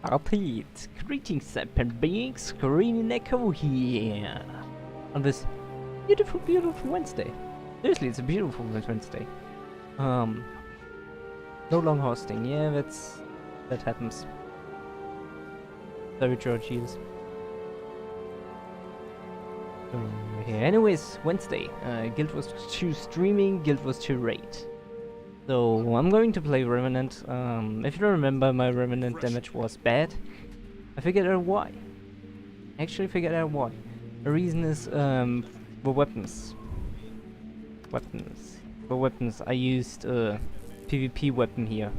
Repeat. Greetings, serpent beings. Green Echo here. On this beautiful, beautiful Wednesday. Seriously, it's a beautiful Wednesday. No long hosting. Yeah, that happens. Sorry, Georgians. Yeah. Anyways, Wednesday. Guild Wars 2 streaming. Guild Wars 2 raid. So I'm going to play Revenant. If you remember, my Revenant damage was bad. I figured out why. Actually figured out why. The reason is the weapons. For weapons, I used a PvP weapon here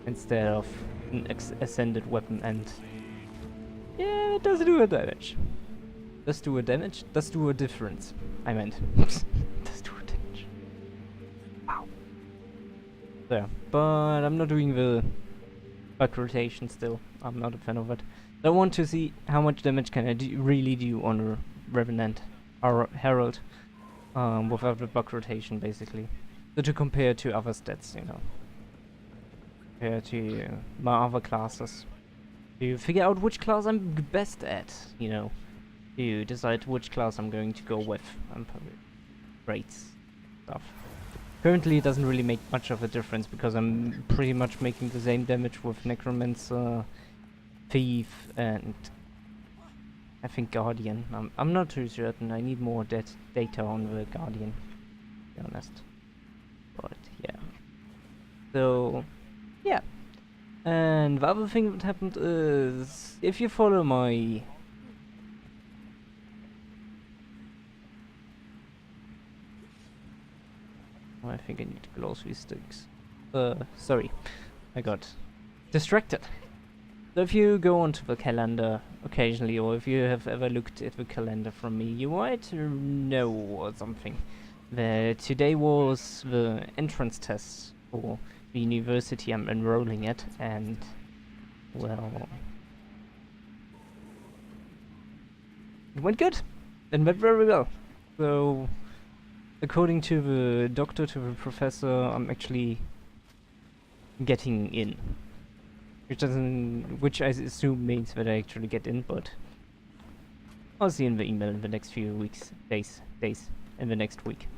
instead of an ascended weapon, and yeah, it does do a damage. Does do a damage? Does do a difference. I meant. Does do a damage. Wow. There. But I'm not doing the bug rotation still. I'm not a fan of it. I want to see how much damage can I really do on a Revenant or Herald without the bug rotation, basically. So to compare to other stats, you know. Compare to my other classes. To figure out which class I'm best at, you know. To decide which class I'm going to go with. And probably rates stuff. Currently it doesn't really make much of a difference because I'm pretty much making the same damage with Necromancer, Thief, and I think Guardian. I'm not too certain. I need more data on the Guardian, to be honest. But yeah. So yeah. And the other thing that happened is, if you follow my I think I need to close these sticks. Sorry. I got distracted. So if you go onto the calendar occasionally, or if you have ever looked at the calendar from me, you might know or something that today was the entrance test for the university I'm enrolling at, and well, it went good. It went very well. So according to the doctor, to the professor, I'm actually getting in. Which I assume means that I actually get in, but I'll see in the email in the next few weeks, days, in the next week.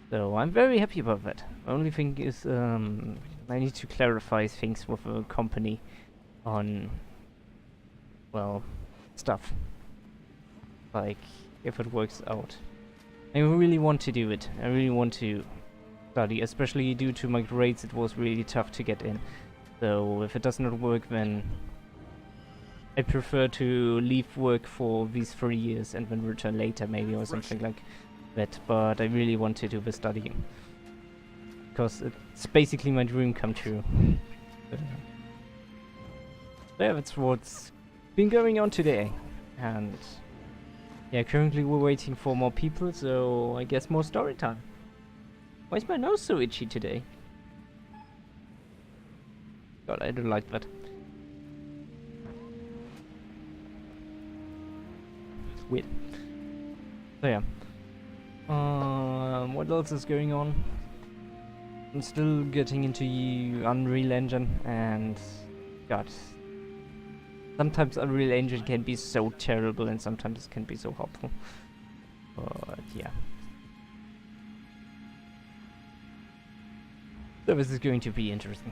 So I'm very happy about that. The only thing is, I need to clarify things with the company on, well, stuff. Like, if it works out. I really want to do it. I really want to study, especially due to my grades. It was really tough to get in. So if it does not work, then I prefer to leave work for these 3 years and then return later, maybe, or something like that. But I really want to do the studying, because it's basically my dream come true. Yeah, that's what's been going on today. And yeah, currently we're waiting for more people, so I guess more story time. Why is my nose so itchy today? God, I don't like that. It's weird. So yeah. What else is going on? I'm still getting into Unreal Engine, and God, sometimes Unreal Engine can be so terrible and sometimes it can be so helpful. But yeah. So this is going to be interesting.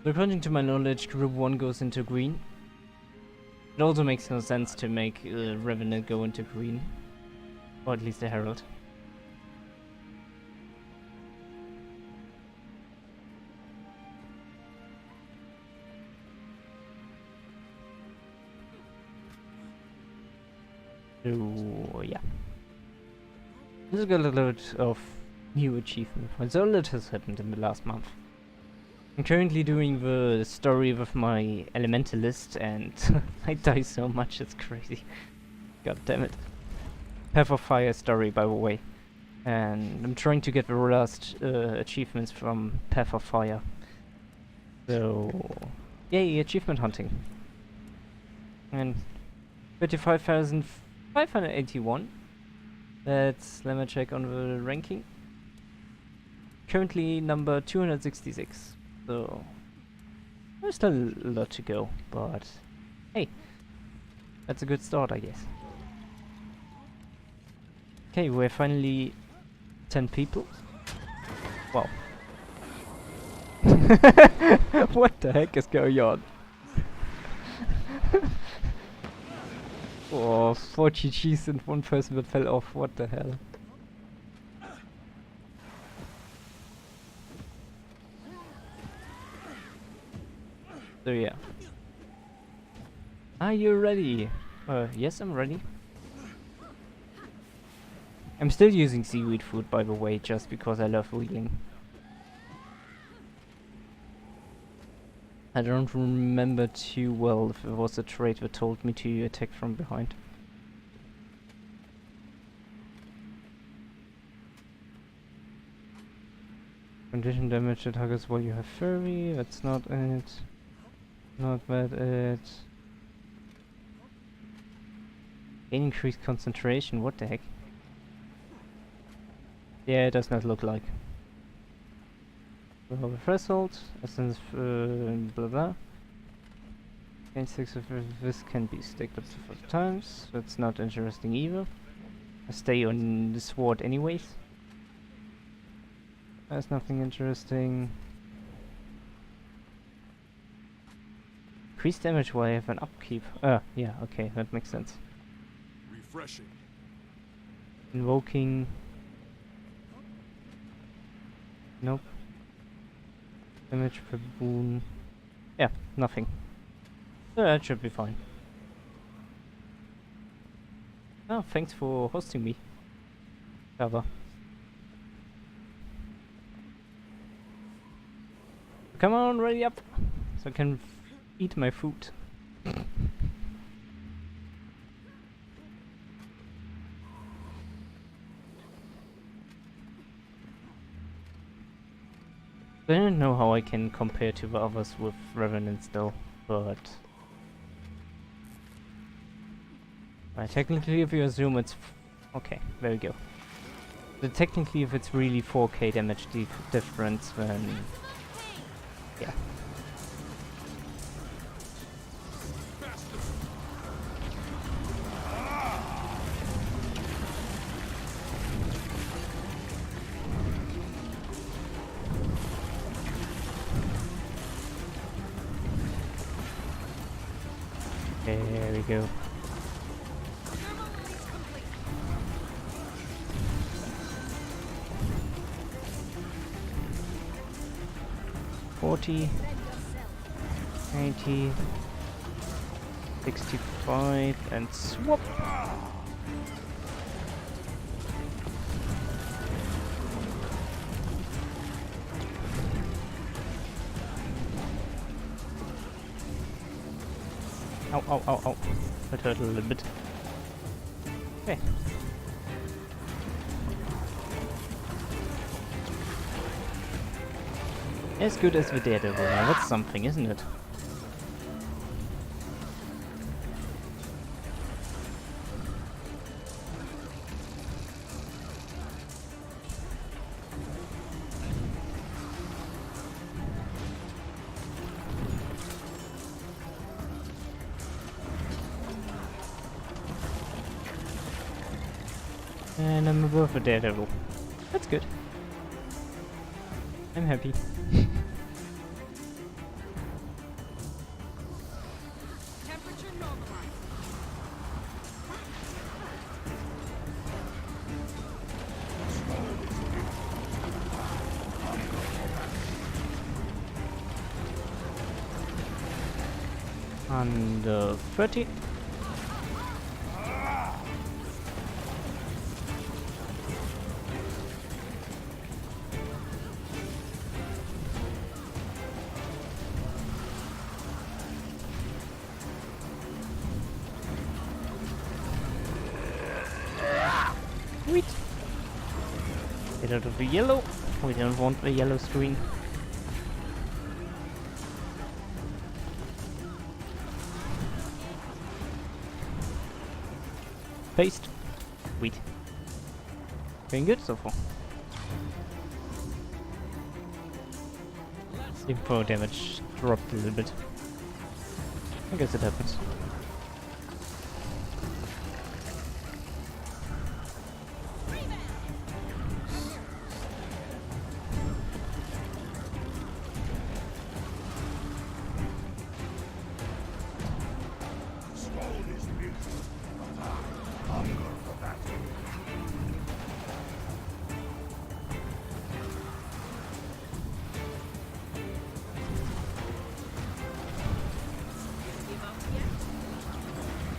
So according to my knowledge, Group 1 goes into green. It also makes no sense to make Revenant go into green. Or at least the Herald. So yeah. This got a lot of new achievement points. A lot has happened in the last month. I'm currently doing the story with my Elementalist, and I die so much, it's crazy. God damn it. Path of Fire story, by the way. And I'm trying to get the last achievements from Path of Fire. So, yay, achievement hunting. And 35,581. Let's let me check on the ranking. Currently number 266. So there's still a lot to go, but hey, that's a good start, I guess. Okay, we're finally 10 people. Wow. What the heck is going on? Oh, 4 GGs and 1 person that fell off. What the hell? So yeah. Are you ready? Yes, I'm ready. I'm still using seaweed food, by the way, just because I love wheeling. I don't remember too well if it was a trait that told me to attack from behind. Condition damage to targets while you have furry, that's not it. Not that it. Gain increased concentration, what the heck? Yeah, it does not look like. We have a threshold, essence, blah blah. Gain 6 of this can be stacked up to 5 times, that's not interesting either. I stay on the sword anyways. There's nothing interesting. Increased damage while I have an upkeep. Yeah, okay, that makes sense. Refreshing. Invoking. Nope. Damage per boon. Yeah, nothing. So that should be fine. Oh, thanks for hosting me. Cover. Come on, ready up, so I can eat my food. I don't know how I can compare to the others with Revenants though, but... technically if you assume it's... okay, there we go. But technically if it's really 4k damage difference, then... yeah. There we go. $40, $80, $65, and swap. Ow, ow, ow, ow. That hurt a little bit. Okay. As good as the Daredevil now, that's something, isn't it? And I'm above a Daredevil. That's good. I'm happy. Temperature normalized. Under 30. Sweet. Get out of the yellow. We don't want the yellow screen. Paste. Sweet. Going good so far. Info damage dropped a little bit. I guess it happens.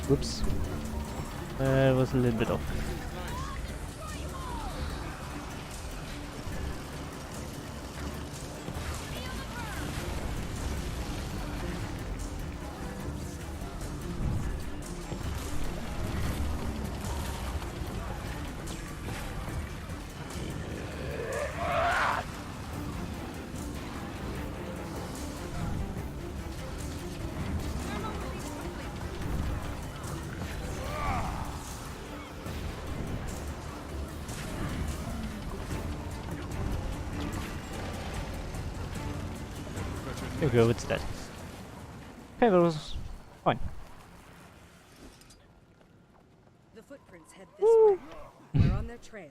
Whoops. It was a little bit off. There we go, it's dead. Okay, that was fine. The footprints head this way. They're on their trail.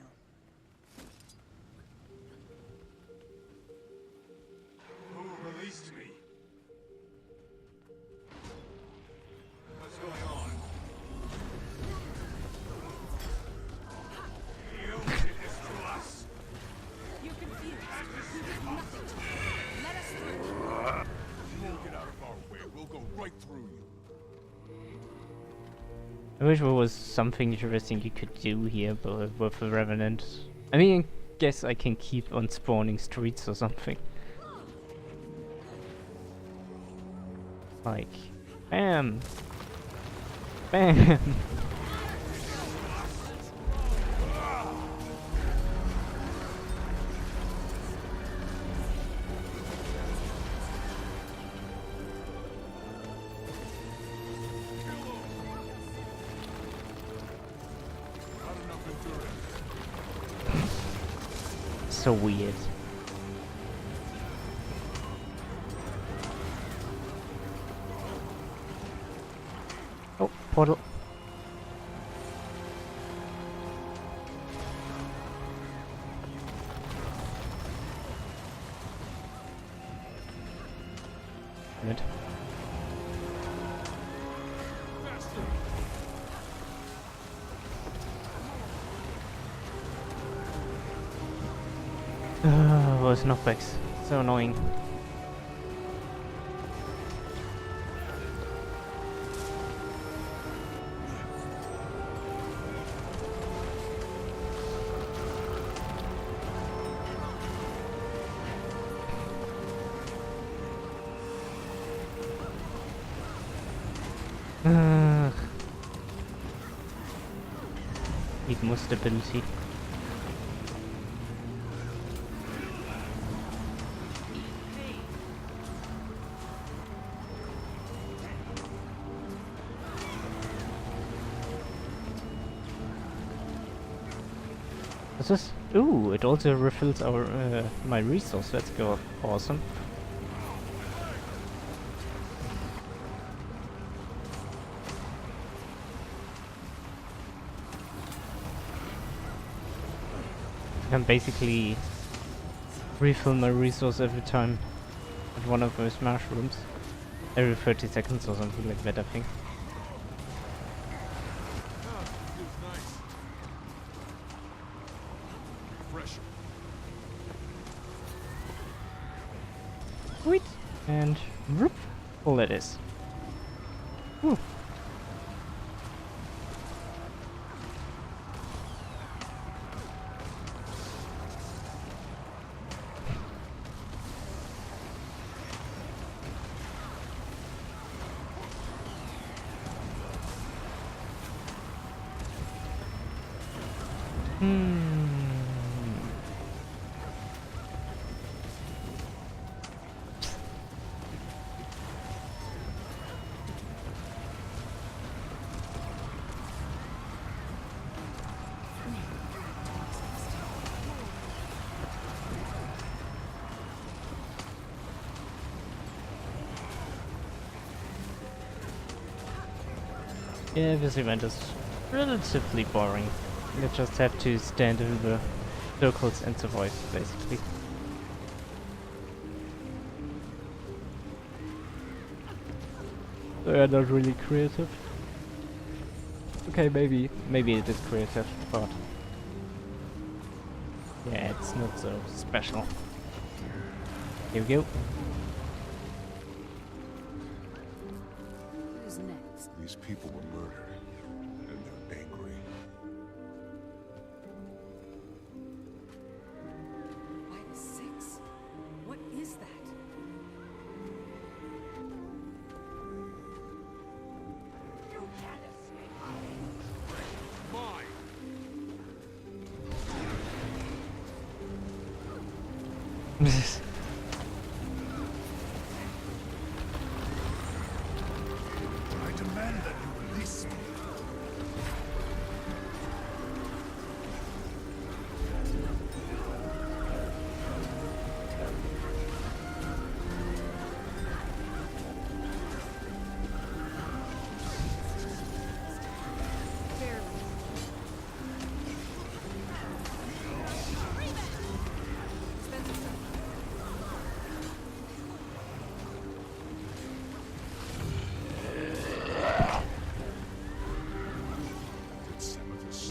Who released me? What's going on? You did this to us. You're confused. You did nothing. Let us through. You won't get out of our way. We'll go right through you. I wish there was something interesting you could do here, but with the Revenant. I mean, I guess I can keep on spawning streets or something. Like, bam! Bam! Not enough endurance. So weird. Oh, portal. Good. Those knockbacks. So annoying. Need more stability. What's this? Ooh, it also refills our my resource. Let's go. Awesome. I can basically refill my resource every time at one of those mushrooms. Every 30 seconds or something like that, I think. Feels nice. Refreshing. Sweet. And whoop, all that is. Whew. Yeah, this event is relatively boring. You just have to stand in the circles and survive, basically. They are not really creative. Okay, maybe it is creative, but yeah, it's not so special. Here we go. Who's next? These people were murdered, and they're angry. -6? What is that? I demand that you release me.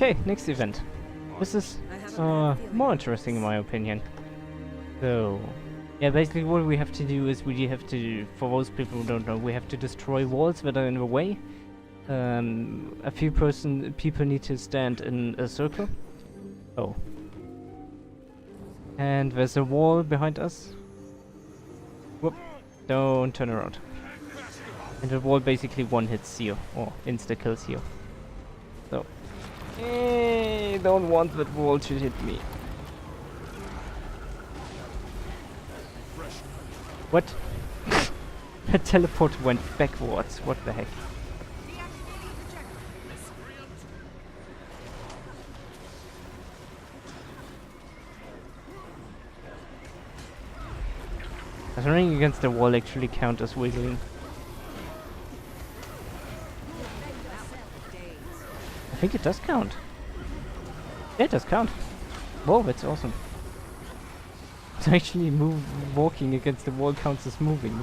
Okay, next event. This is more interesting in my opinion. So, yeah, basically what we have to do is we have to, for those people who don't know, we have to destroy walls that are in the way. A few people need to stand in a circle. Oh. And there's a wall behind us. Whoop. Don't turn around. And the wall basically one-hits you, or insta-kills you. So. Don't want that wall to hit me. What? The teleport went backwards. What the heck? Does running against the wall actually count as wiggling? I think it does count. Yeah, it does count. Whoa, that's awesome. So actually walking against the wall counts as moving.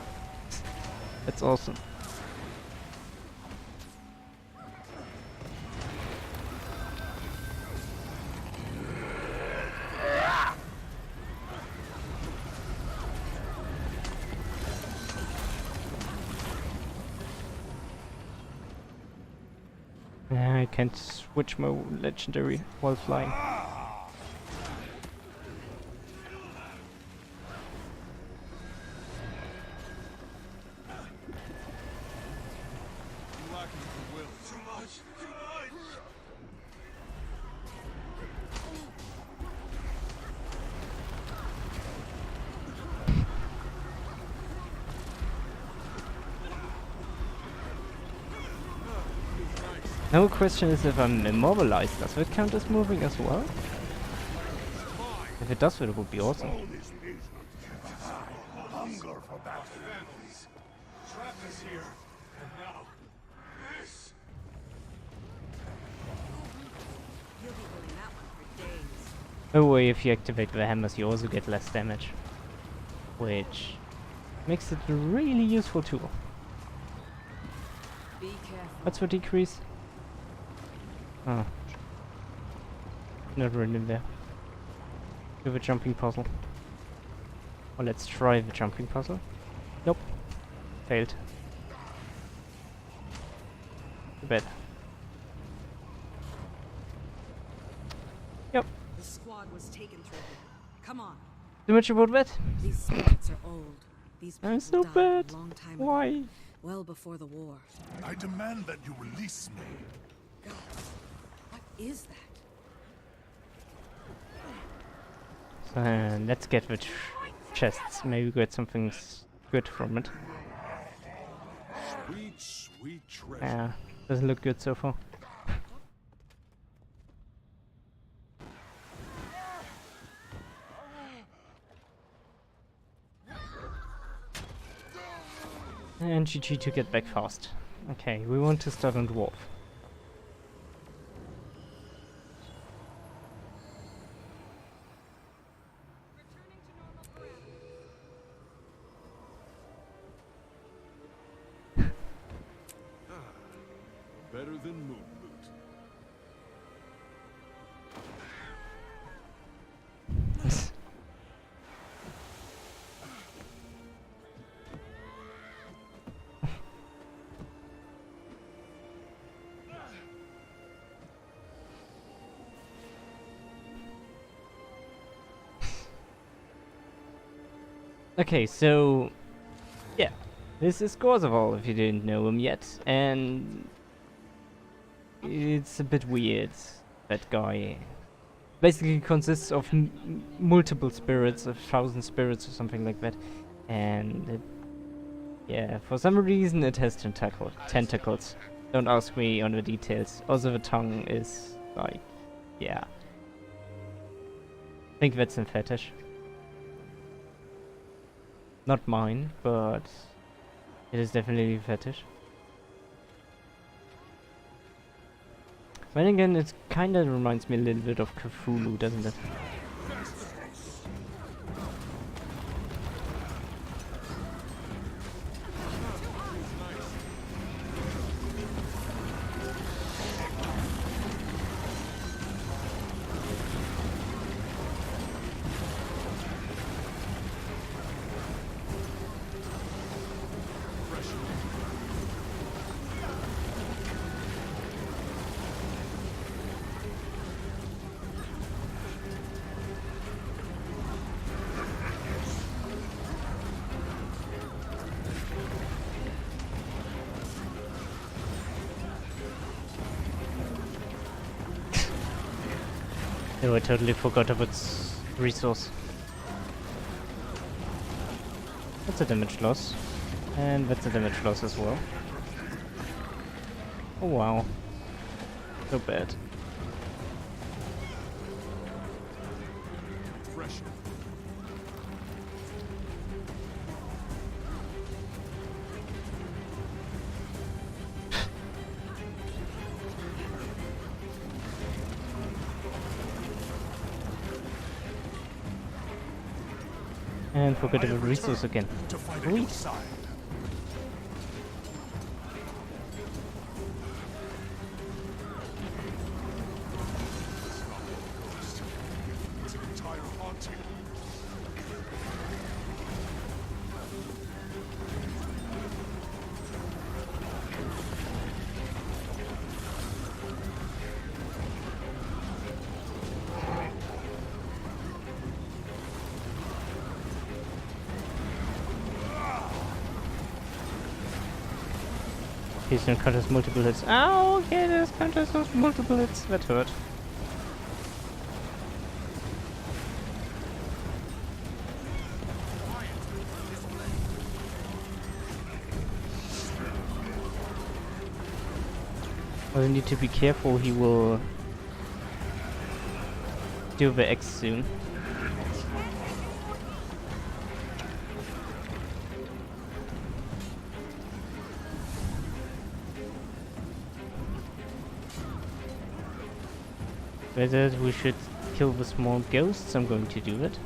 That's awesome. I can't switch my legendary while flying. Now the question is if I'm immobilized, does it count as moving as well? If it does, it would be awesome. Hunger for battle. Trap is here, and now this. You'll be holding that one for days. Oh wait, if you activate the hammers you also get less damage. Which makes it a really useful tool. Be careful. What's for decrease? Oh. Not really there. Do the jumping puzzle. Well, let's try the jumping puzzle. Nope. Failed. Too bad. Yep. The squad was taken through here. Come on. Too much about that? These spots are old. These people I'm so died bad. a long time Why? ago. Well before the war. I demand that you release me. God. What is that? Let's get the chests. Maybe get something good from it. Sweet, sweet treasure. Yeah, doesn't look good so far. And GG to get back fast. Okay, we want to start on Dwarf. than moon loot. Okay, so yeah, this is Gorseval if you didn't know him yet, and it's a bit weird. That guy basically consists of multiple spirits, 1,000 spirits or something like that, and yeah, for some reason it has tentacles. Don't ask me on the details. Also, the tongue is like, yeah. I think that's a fetish. Not mine, but it is definitely a fetish. Then again, it kinda reminds me a little bit of Cthulhu, doesn't it? Oh, I totally forgot about resource. That's a damage loss. And that's a damage loss as well. Oh wow. So bad. And forget about resource again. Sweet. He's gonna contest multiple hits. Oh, okay, there's contest those multiple hits. That hurt. I need to be careful, he will do the X soon. Whether we should kill the small ghosts, I'm going to do it.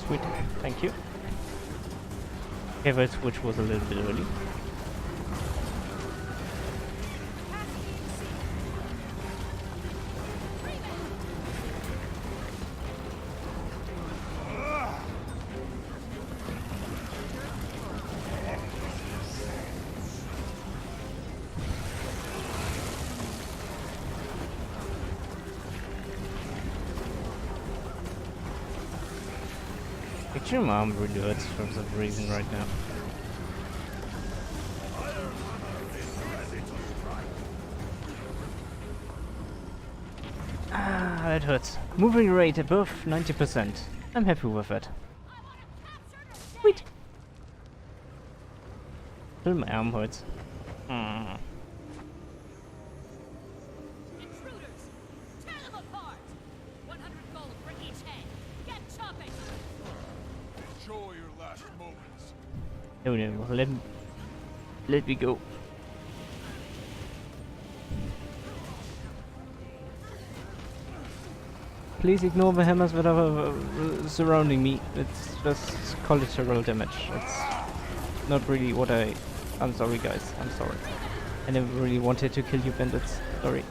Sweet, thank you. Okay, that switch was a little bit early. Actually, my arm really hurts for some reason right now. Ah, that hurts. Moving rate above 90%. I'm happy with that. Wait. Still my arm hurts. Mm. Intruders! Tear them apart! 100 gold for each head! Get chopping! Enjoy your last moments. No, no, let me go. Please ignore the hammers that are surrounding me. It's just collateral damage. It's not really what I'm sorry, guys. I'm sorry. I never really wanted to kill you, bandits. Sorry.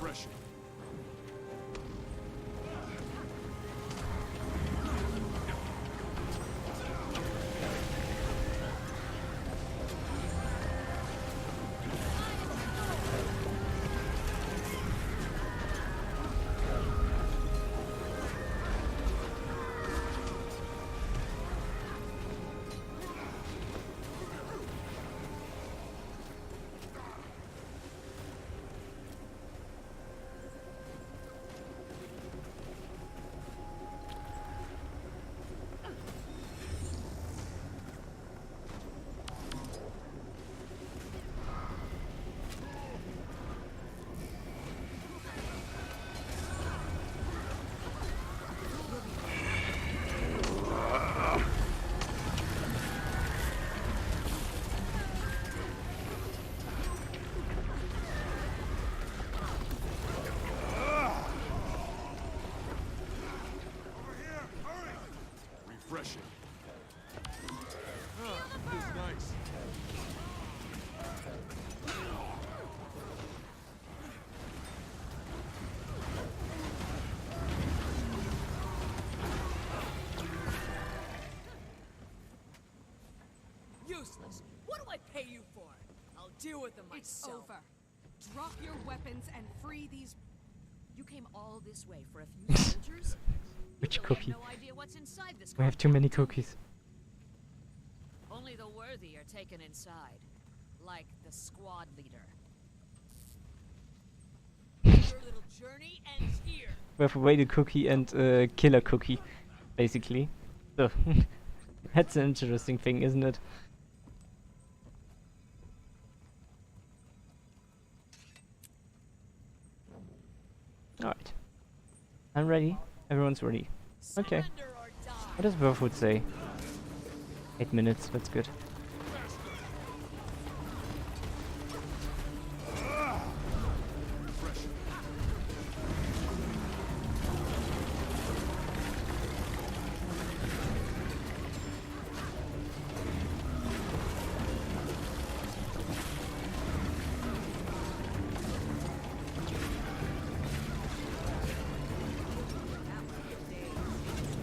Refreshing. Refreshing. Feels nice. Useless! What do I pay you for? I'll deal with them It's myself. over. Drop your weapons and free these. You came all this way for a few soldiers? Which You really cookie? have no idea what's inside this We have too many compound. cookies. Only the worthy are taken inside, like the squad leader. Your little journey ends here. We have a waited cookie and a killer cookie, basically. So, that's an interesting thing, isn't it? Alright. I'm ready. Everyone's ready. Okay. Surrender or die. What does Werfoot say? 8 minutes, that's good.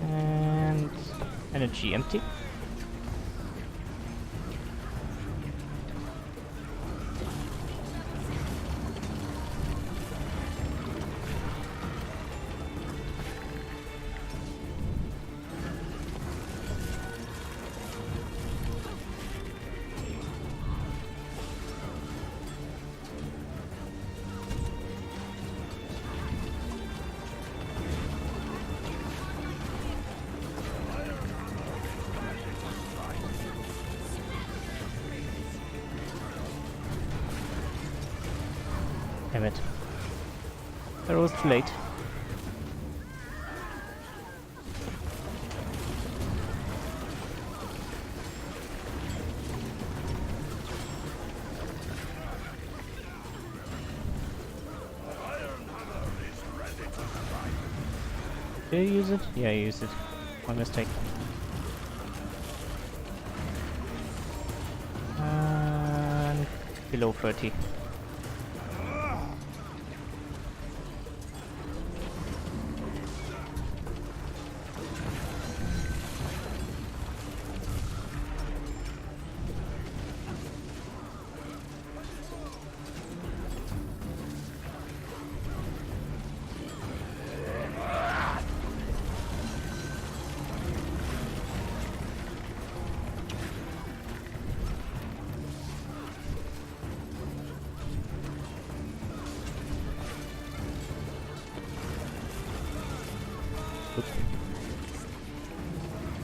And energy empty. Damn it. That was too late. Did you use it? Yeah, I used it. My mistake. And below 30.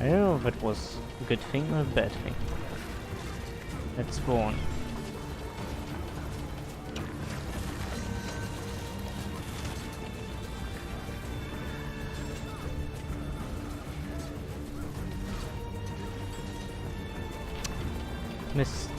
I don't know if it was a good thing or a bad thing. Let's spawn. Missed.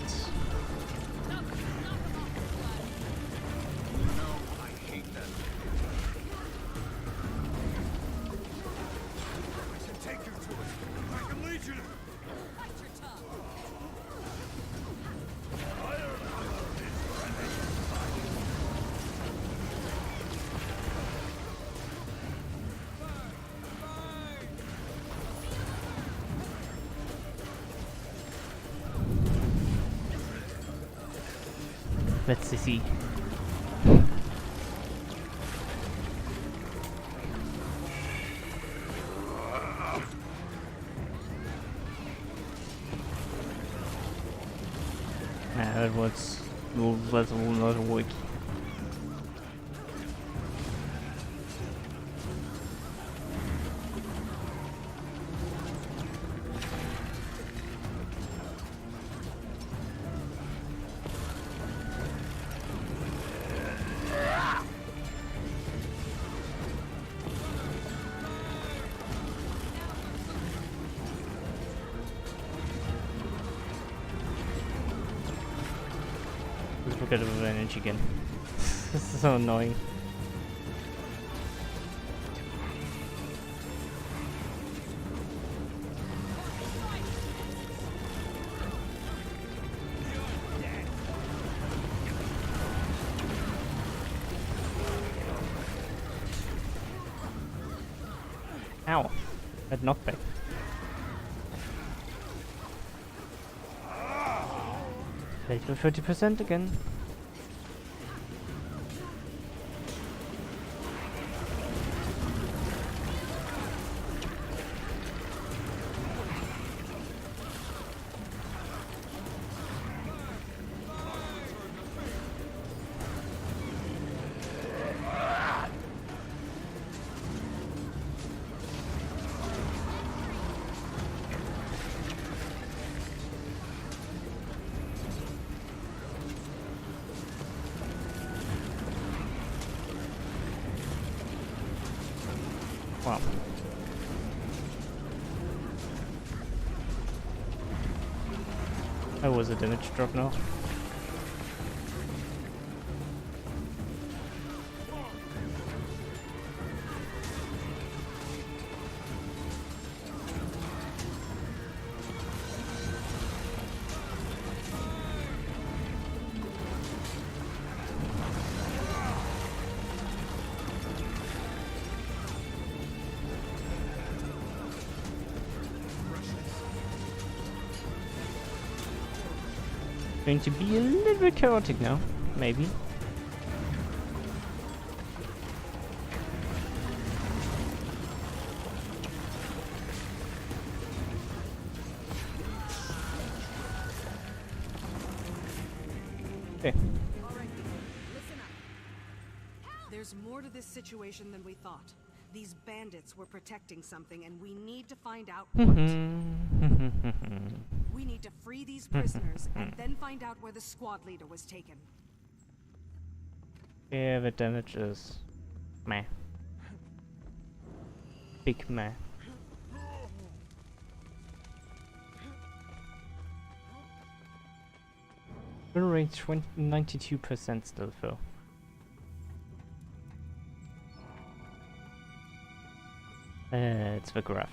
Let's see. That was not a wiki. Bit of advantage again. This is so annoying. Ow! That knockback. Failed to 30% again. Wow. That was a damage drop now. Going to be a little bit chaotic now, maybe. Okay. All right, listen up. There's more to this situation than we thought. These bandits were protecting something, and we need to find out what. We need to free these prisoners and then find out where the squad leader was taken. Yeah, the damage is meh. Big meh. Kill rate 92% still though. It's the graph.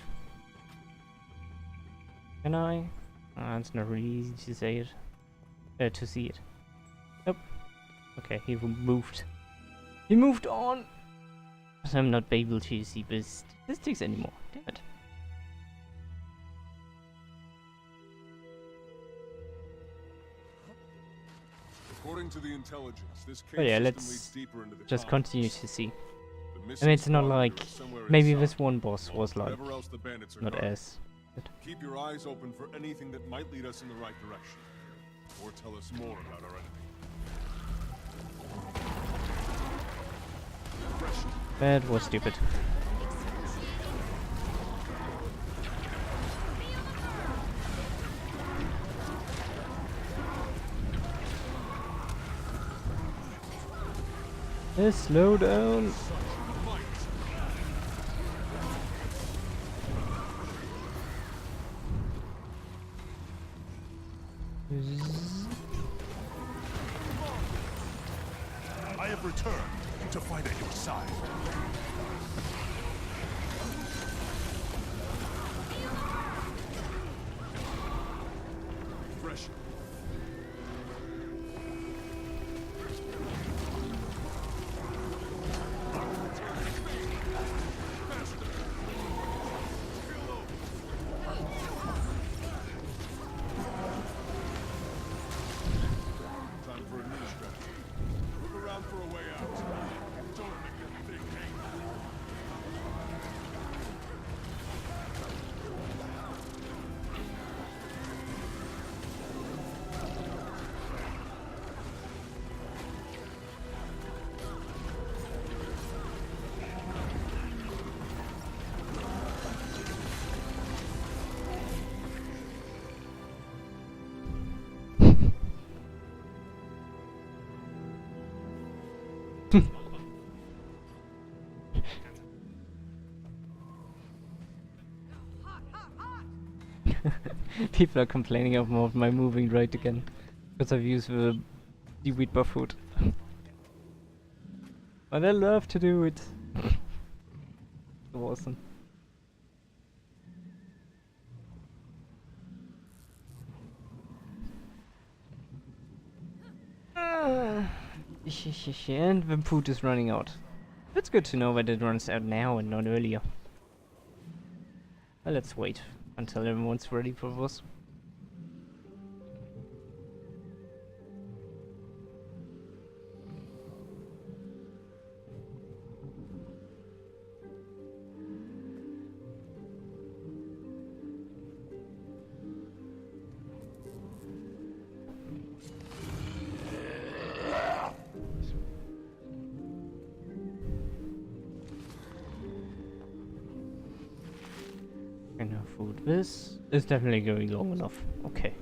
Can I? It's not really easy to say it. To see it. Nope. Okay, he moved. He moved on! So I'm not able to see the statistics anymore. Damn it. According to the intelligence, this cave Oh yeah, system let's leads deeper into the just tunnel. continue to see. The I missing mean, it's not squad like leader is somewhere maybe inside. this one boss was like Whatever else the bandits are not guarding. as good. Keep your eyes open for anything that might lead us in the right direction, or tell us more about our enemy. That was stupid. Slow down. I have returned to fight at your side. Fresh. Time for a new strategy. Look around for a way out. Don't make that thing angry. People are complaining about my moving right again because I've used the wheat buff food. But I love to do it. So awesome. And the food is running out. It's good to know that it runs out now and not earlier. Well, let's wait until everyone's ready for this. Enough food. This is definitely going long enough. Okay.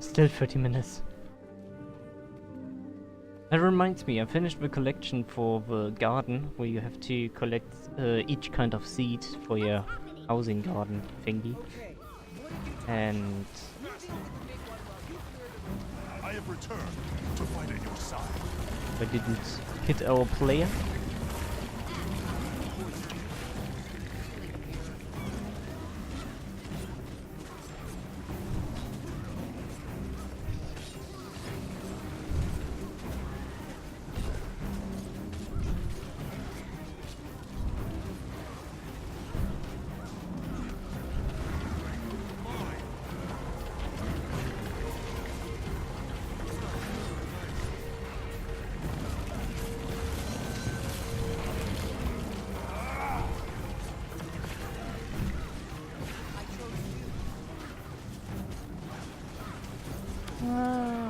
Still 30 minutes. That reminds me, I finished the collection for the garden, where you have to collect each kind of seed for your housing garden thingy. And I have returned to fight at your side. I didn't hit our player.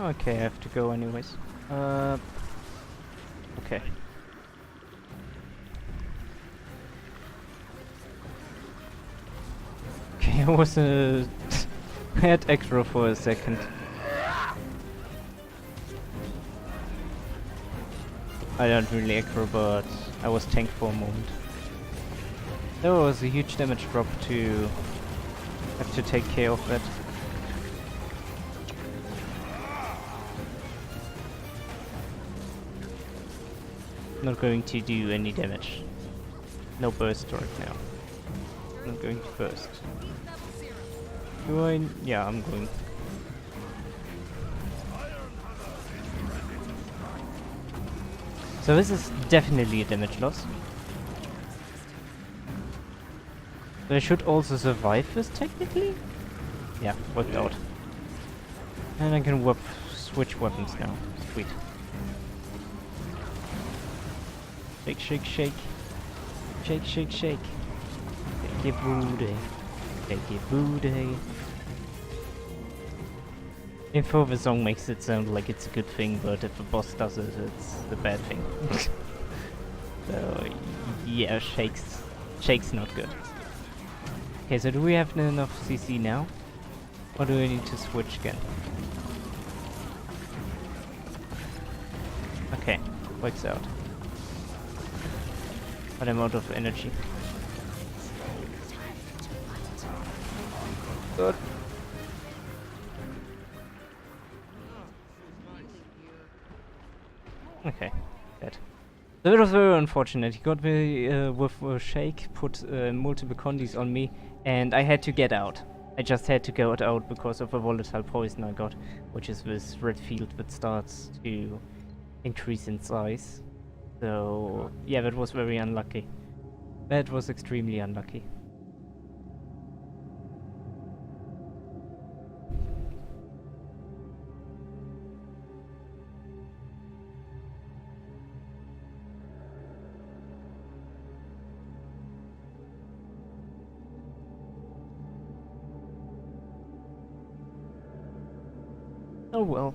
Okay, I have to go anyways. Okay. Okay, I was I had Xera for a second. I don't really Xera, but I was tank for a moment. There was a huge damage drop to have to take care of that. Not going to do any damage. No burst right now. Not going to burst. Do I? Yeah, I'm going. So this is definitely a damage loss. But I should also survive this technically? Yeah, worked out. And I can switch weapons now. Sweet. Shake, shake, shake. Shake, shake, shake. Take your booty. Take your booty. Info of the song makes it sound like it's a good thing, but if the boss does it, it's a bad thing. So, yeah, shake's not good. Okay, so do we have enough CC now? Or do we need to switch again? Okay, works out. But I'm out of energy. Good. Okay, dead. So it was very unfortunate. He got me with a shake, put multiple condis on me, and I had to get out. I just had to get out because of a volatile poison I got, which is this red field that starts to increase in size. So yeah, that was very unlucky. That was extremely unlucky. Oh well.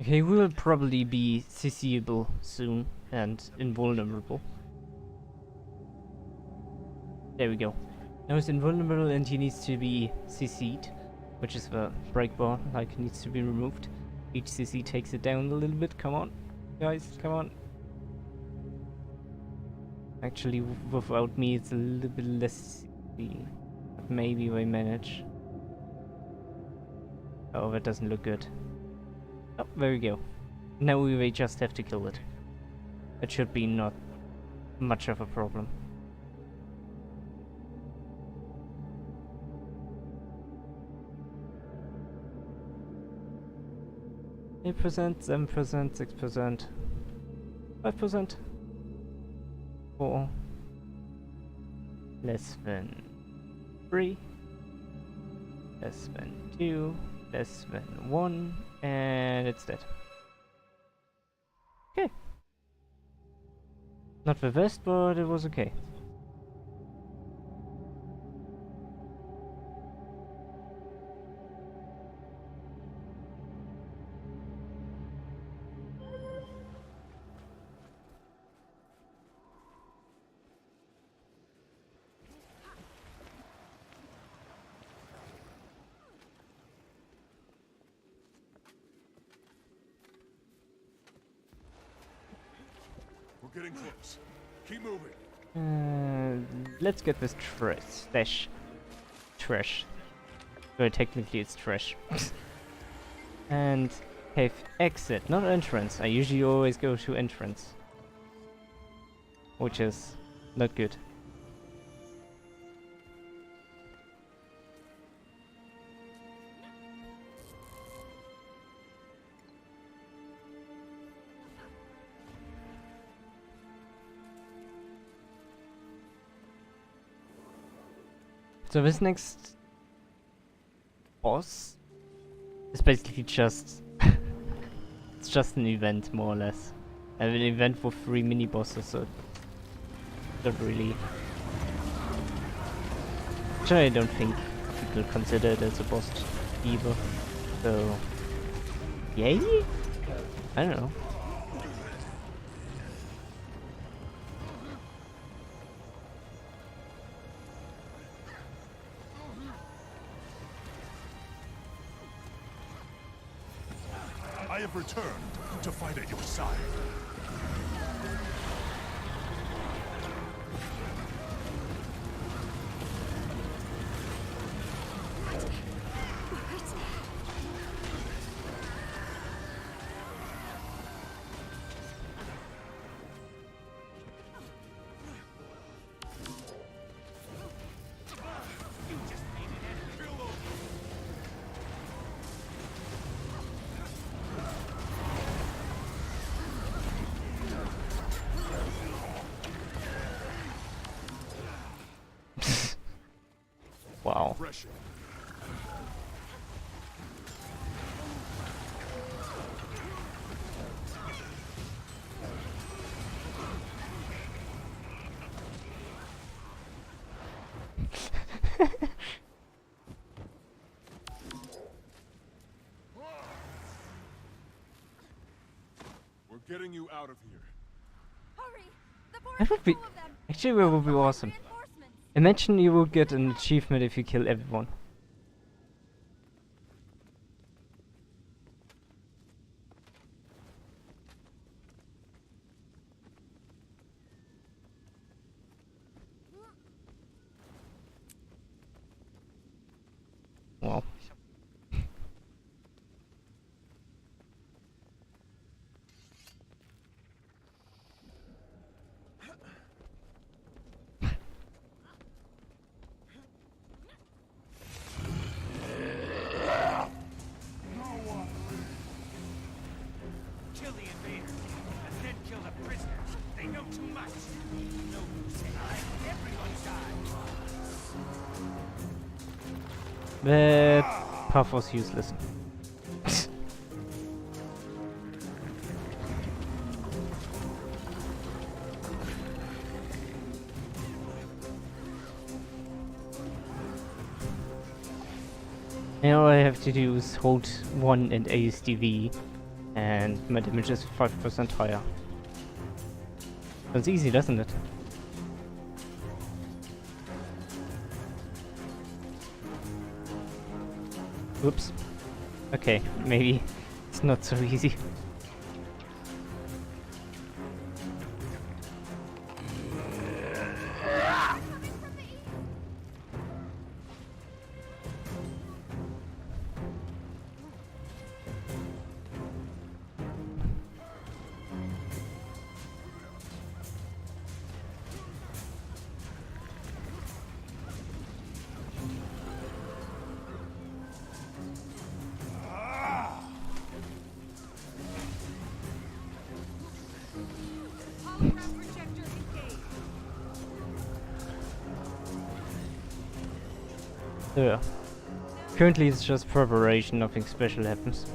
Okay, we will probably be CCable soon and invulnerable. There we go. Now he's invulnerable and he needs to be CC'd, which is the break bar, like, needs to be removed. Each CC takes it down a little bit. Come on, guys, come on. Actually, without me, it's a little bit less CC. But maybe we manage. Oh, that doesn't look good. Oh, there we go. Now we just have to kill it. It should be not much of a problem. %, 7%, 6%, 5%, 4, less than 3, less than 2, less than 1, and it's dead. Okay. Not the best, but it was okay. We're getting close. Keep moving. Let's get this trash. Well, technically it's trash. And cave exit, not entrance. I usually always go to entrance, which is not good. So this next boss is basically just it's just an event, more or less. I have an event for 3 mini bosses, so not really. Actually, I don't think people consider it as a boss either. So yay? I don't know. I have returned to fight at your side. Wow. Pressure. We're getting you out of here. Hurry! That would be... Actually, that would be awesome. Imagine you would get an achievement if you kill everyone. Wow. Kill the invader, and then kill the prisoners. They know too much. No Crusade. Everyone died. That puff was useless. Now all I have to do is hold 1 and ASDV, and my damage is 5% higher. Sounds easy, doesn't it? Oops. Okay, maybe it's not so easy. Yeah. Currently it's just preparation, nothing special happens.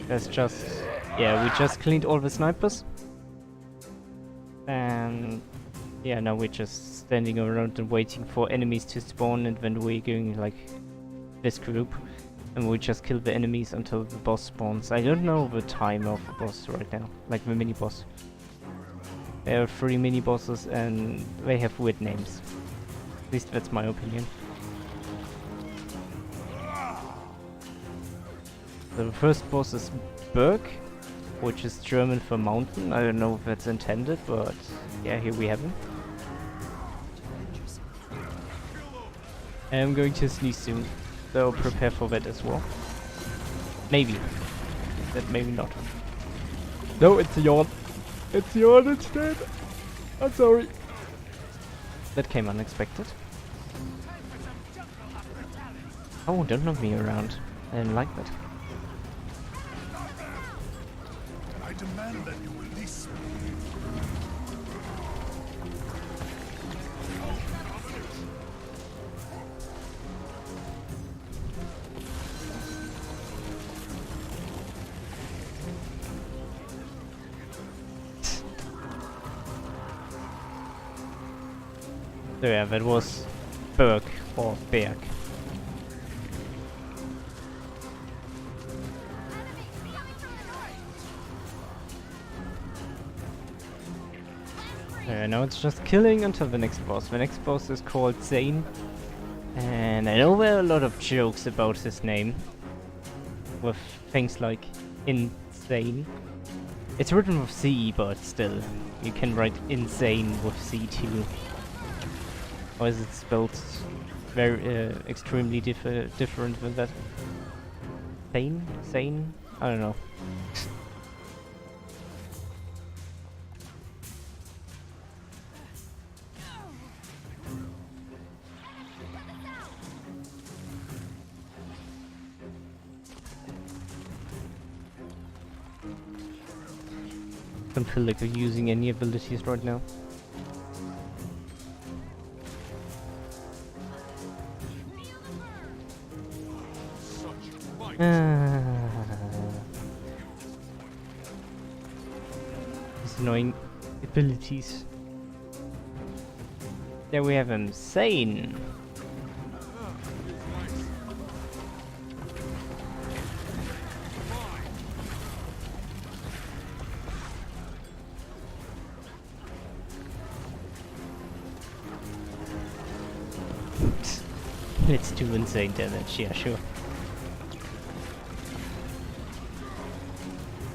There's just... yeah, we just cleaned all the snipers. And... yeah, now we're just standing around and waiting for enemies to spawn, and then we're going like this group. And we just kill the enemies until the boss spawns. I don't know the time of the boss right now, like the mini-boss. There are 3 mini-bosses and they have weird names. At least that's my opinion. The first boss is Berg, which is German for mountain. I don't know if that's intended, but yeah, here we have him. I'm going to sneeze soon, so prepare for that as well. Maybe. That maybe not. No, it's a yawn. It's a yawn instead. I'm sorry. That came unexpected. Oh, don't knock me around. I didn't like that. I demand that you release me. So yeah, that was Berg or Berg. Now it's just killing until the next boss. The next boss is called Zane. And I know there are a lot of jokes about his name. With things like insane. It's written with C, but still. You can write insane with C too. Or is it spelled very extremely different than that? Sane? Sane? I don't know. Don't feel like we're using any abilities right now. These annoying abilities. There we have him, Sane. Let's do insane damage, yeah, sure.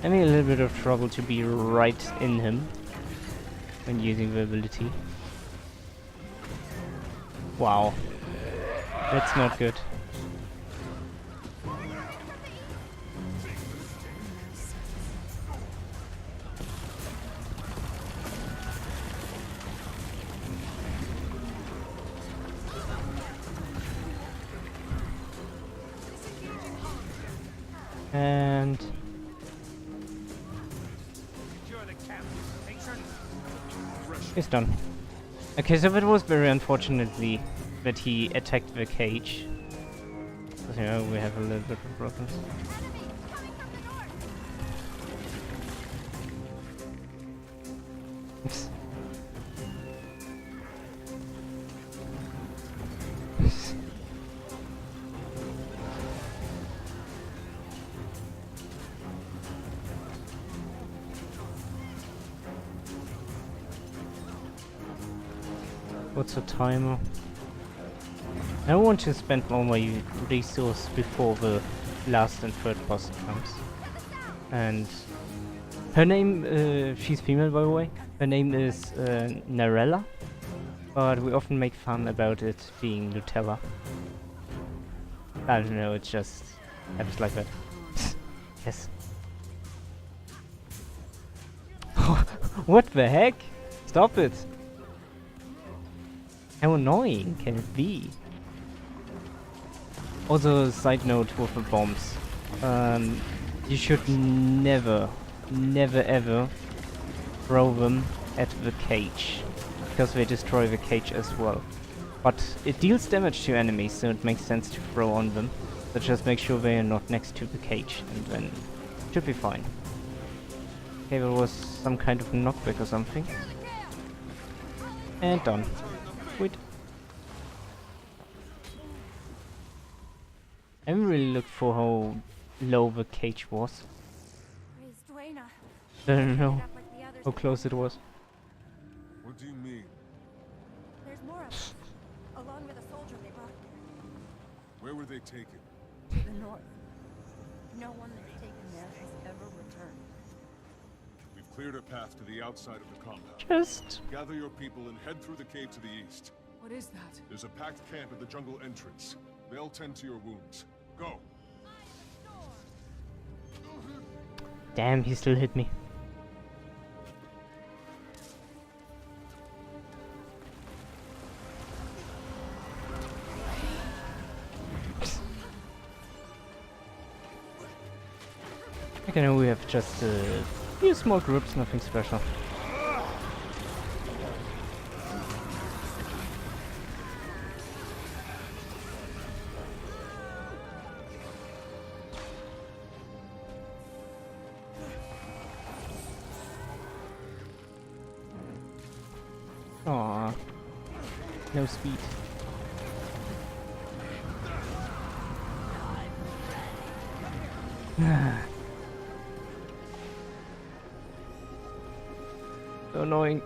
Having a little bit of trouble to be right in him when using the ability. Wow. That's not good. And he's done. Okay, so that was very unfortunately that he attacked the cage. So, you know, we have a little bit of problems. Oops. What's the timer? I don't want to spend all my resource before the last and third boss comes. And her name, she's female by the way. Her name is Narella, but we often make fun about it being Nutella. I don't know, it just happens like that. Yes. What the heck? Stop it! How annoying can it be? Also, side note with the bombs. You should never ever throw them at the cage, because they destroy the cage as well. But it deals damage to enemies, so it makes sense to throw on them. So just make sure they are not next to the cage, and then it should be fine. Okay, there was some kind of knockback or something. And done. Wait. I haven't really looked for how low the cage was. I don't know how close it was. What do you mean? There's more of us, along with a soldier they brought Where were they taken? to the north. No one that's taken there has ever returned. We've cleared a path to the outside of the compound. Just Gather your people and head through the cave to the east. What is that? There's a packed camp at the jungle entrance. They'll tend to your wounds. Go. damn, he still hit me. Okay, now we have just a few small groups, nothing special. Aww, no speed. So annoying.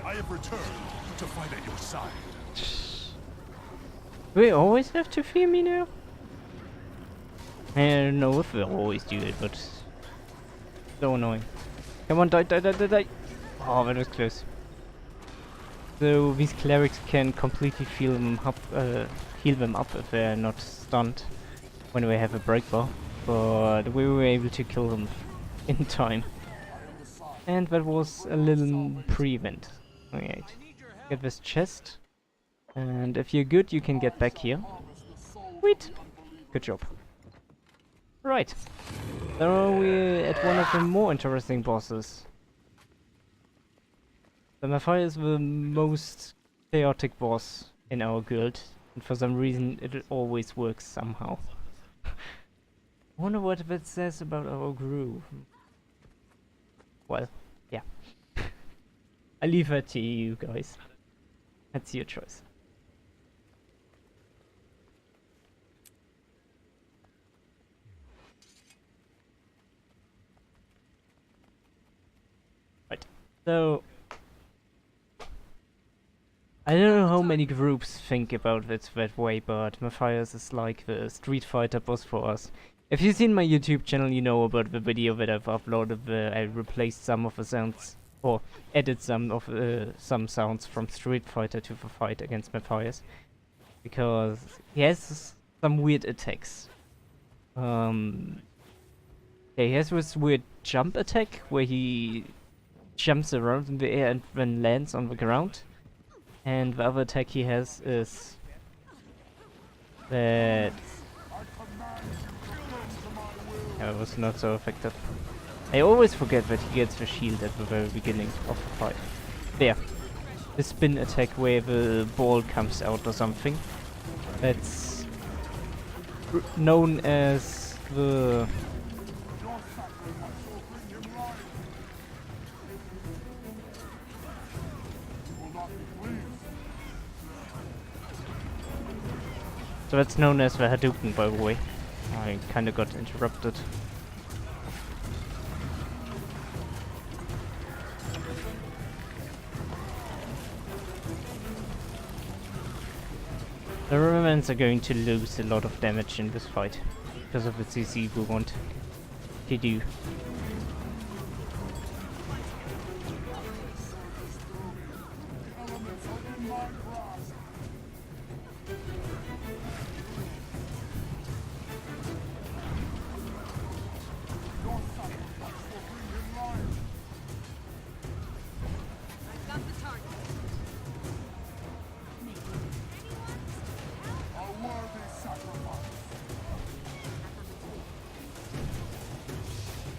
I have returned to fight at your side. We always have to fear me now? I don't know if we'll always do it, but so annoying. Come on, die, die, die, die, die. Oh, that was close. So these clerics can completely heal them up if they're not stunned when we have a breakbar, but we were able to kill them in time. And that was a little pre-event. Alright, get this chest, and if you're good you can get back here. Wait, good job. Right, so we're at one of the more interesting bosses. The Matthias is the most chaotic boss in our guild, and for some reason it always works somehow. I wonder what that says about our groove. Well, yeah. I leave that to you guys. That's your choice. So I don't know how many groups think about it that way, but Matthias is like the Street Fighter boss for us. If you've seen my YouTube channel, you know about the video that I've uploaded where I replaced some of the sounds, or added some of some sounds from Street Fighter to the fight against Matthias. Because he has some weird attacks. Yeah, he has this weird jump attack where he jumps around in the air and then lands on the ground. And the other attack he has is that it was not so effective. I always forget that he gets the shield at the very beginning of the fight. There. The spin attack where the ball comes out or something. That's known as the... So that's known as the Hadouken, by the way. I kinda got interrupted. The Romans are going to lose a lot of damage in this fight because of the CC we want to do.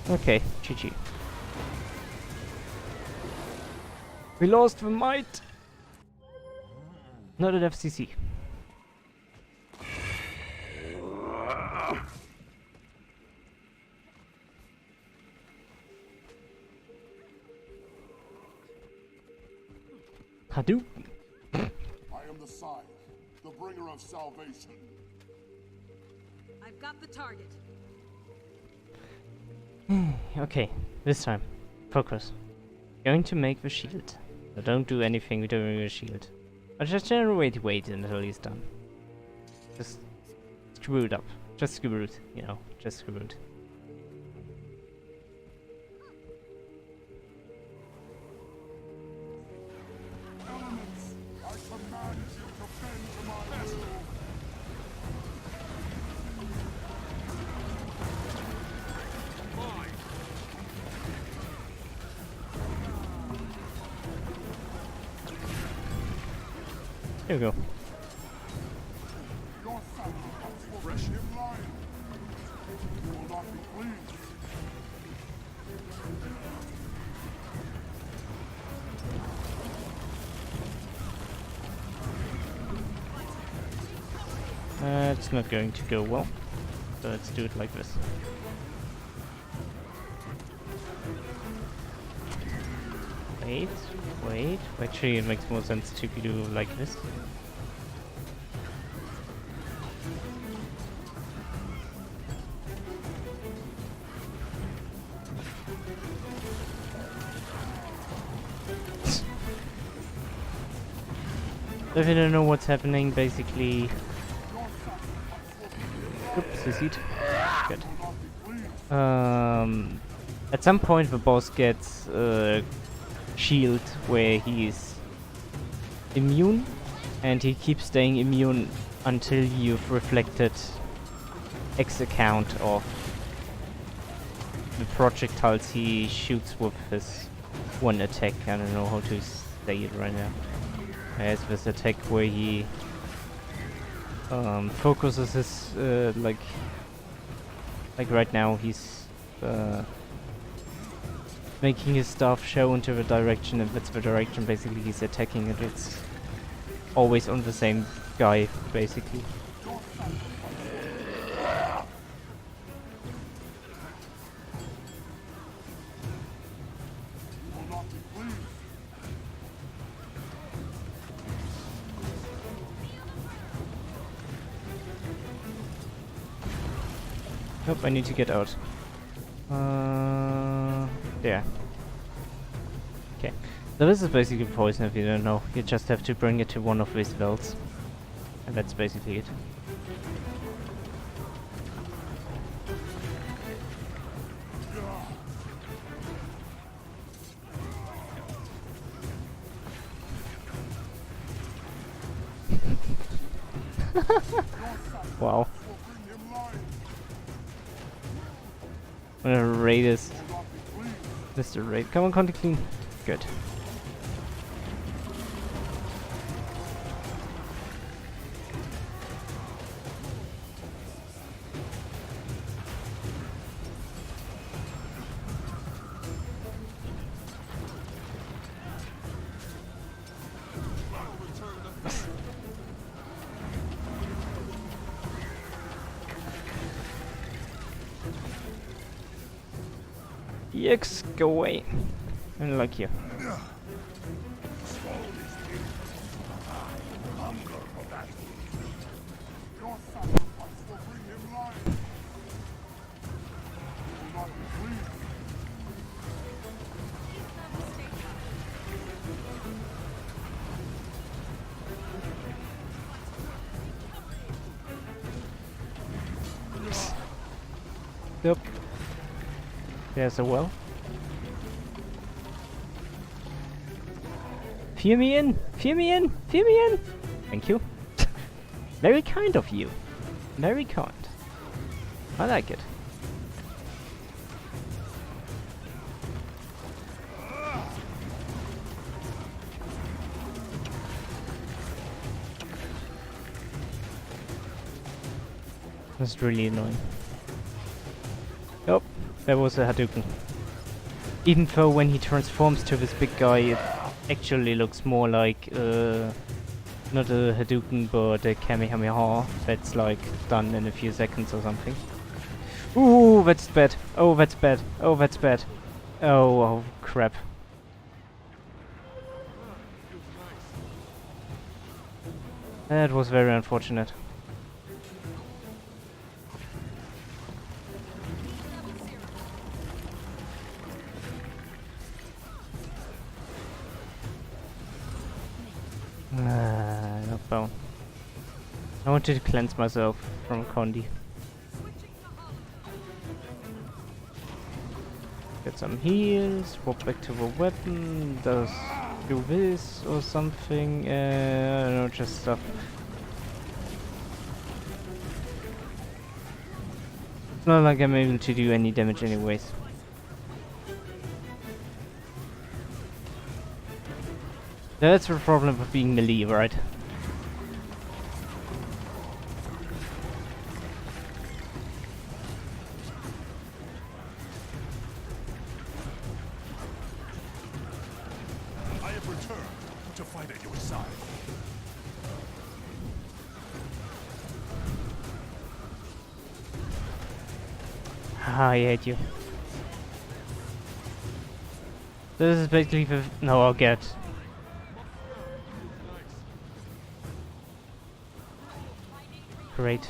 Okay, GG. We lost the might! Not at FCC. Hadouken! I am the sign, the bringer of salvation. I've got the target. Okay, this time. Focus. Going to make the shield. So don't do anything during the shield. But just generally wait until he's done. Just screw it up. Just screw it, you know, just screw it. Elements, I command you to bend to my will. Here we go. Your sacrifice will bring him life. You will not be pleased. It's not going to go well. So let's do it like this. Wait. Actually, it makes more sense to do like this. If you don't know what's happening, basically... Oops, you see it? Good. At some point the boss gets shield where he's immune, and he keeps staying immune until you've reflected X account of the projectiles he shoots with his one attack. I don't know how to say it right now. He has this attack where he focuses his like right now he's making his staff show into the direction, and that's the direction basically he's attacking, and it's always on the same guy basically. Nope, I need to get out. There. Okay. So this is basically poison if you don't know. You just have to bring it to one of these wells. And that's basically it. Wow. I'm gonna raid this. Mr. Raid. Come on, Conti clean. Good. Yikes, go away. I don't like you. Yep. There's a well. Fear me in! Fear me in! Fear me in! Thank you. Very kind of you. Very kind. I like it. That's really annoying. Oh, that was a Hadouken. Even though when he transforms to this big guy, it actually looks more like not a Hadouken but a Kamehameha that's like done in a few seconds or something. Ooh, that's bad. Oh, that's bad. Oh, that's bad. Oh crap. That was very unfortunate. Knockdown. I wanted to cleanse myself from Condi. Get some heals, swap back to the weapon, does do this or something, I don't know, just stuff. It's not like I'm able to do any damage anyways. That's the problem with being melee, right? I have returned to fight at your side. I hate you. This is basically the... No, I'll get... Great.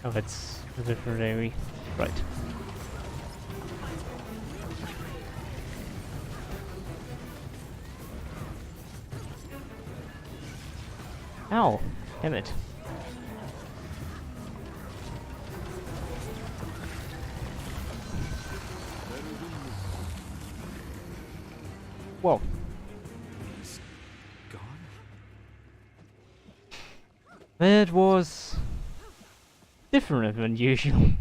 Oh, that's a different area. Right. Ow! Damn it. Whoa. Gone? That was different than usual.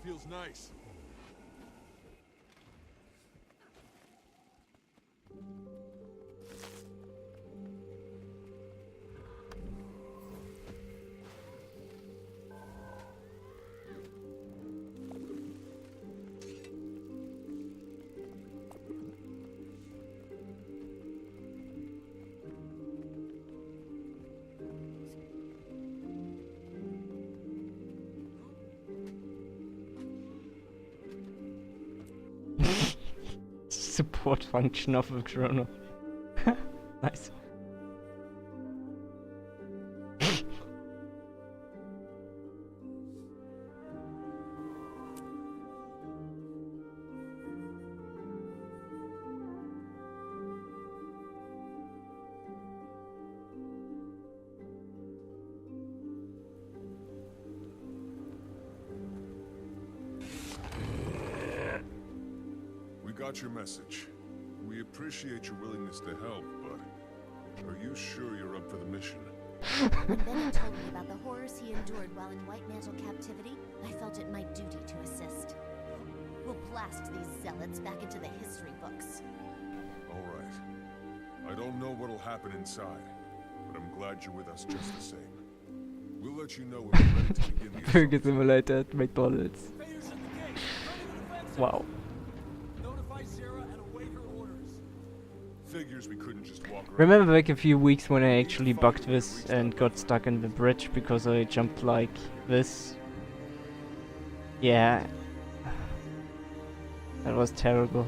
Feels nice. support function of a chrono. Nice. We got your message. We appreciate your willingness to help, but are you sure you're up for the mission? When Bennett told me about the horrors he endured while in White Mantle captivity, I felt it my duty to assist. We'll blast these zealots back into the history books. All right. I don't know what'll happen inside, but I'm glad you're with us just the same. We'll let you know when we're ready to begin the Burger assault. Simulator at McDonald's. Invaders in the gate. Running the defensive. Wow. Notify Xera and await her orders. Figures we couldn't just walk around. Remember back a few weeks when I actually bugged this and got stuck in the bridge because I jumped like this? Yeah. That was terrible.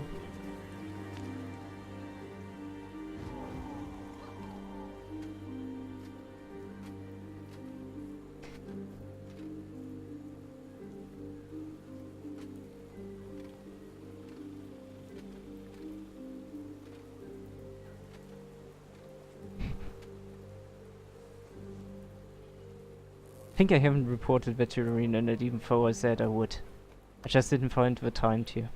I think I haven't reported that to Arena Net even though I said I would. I just didn't find the time to.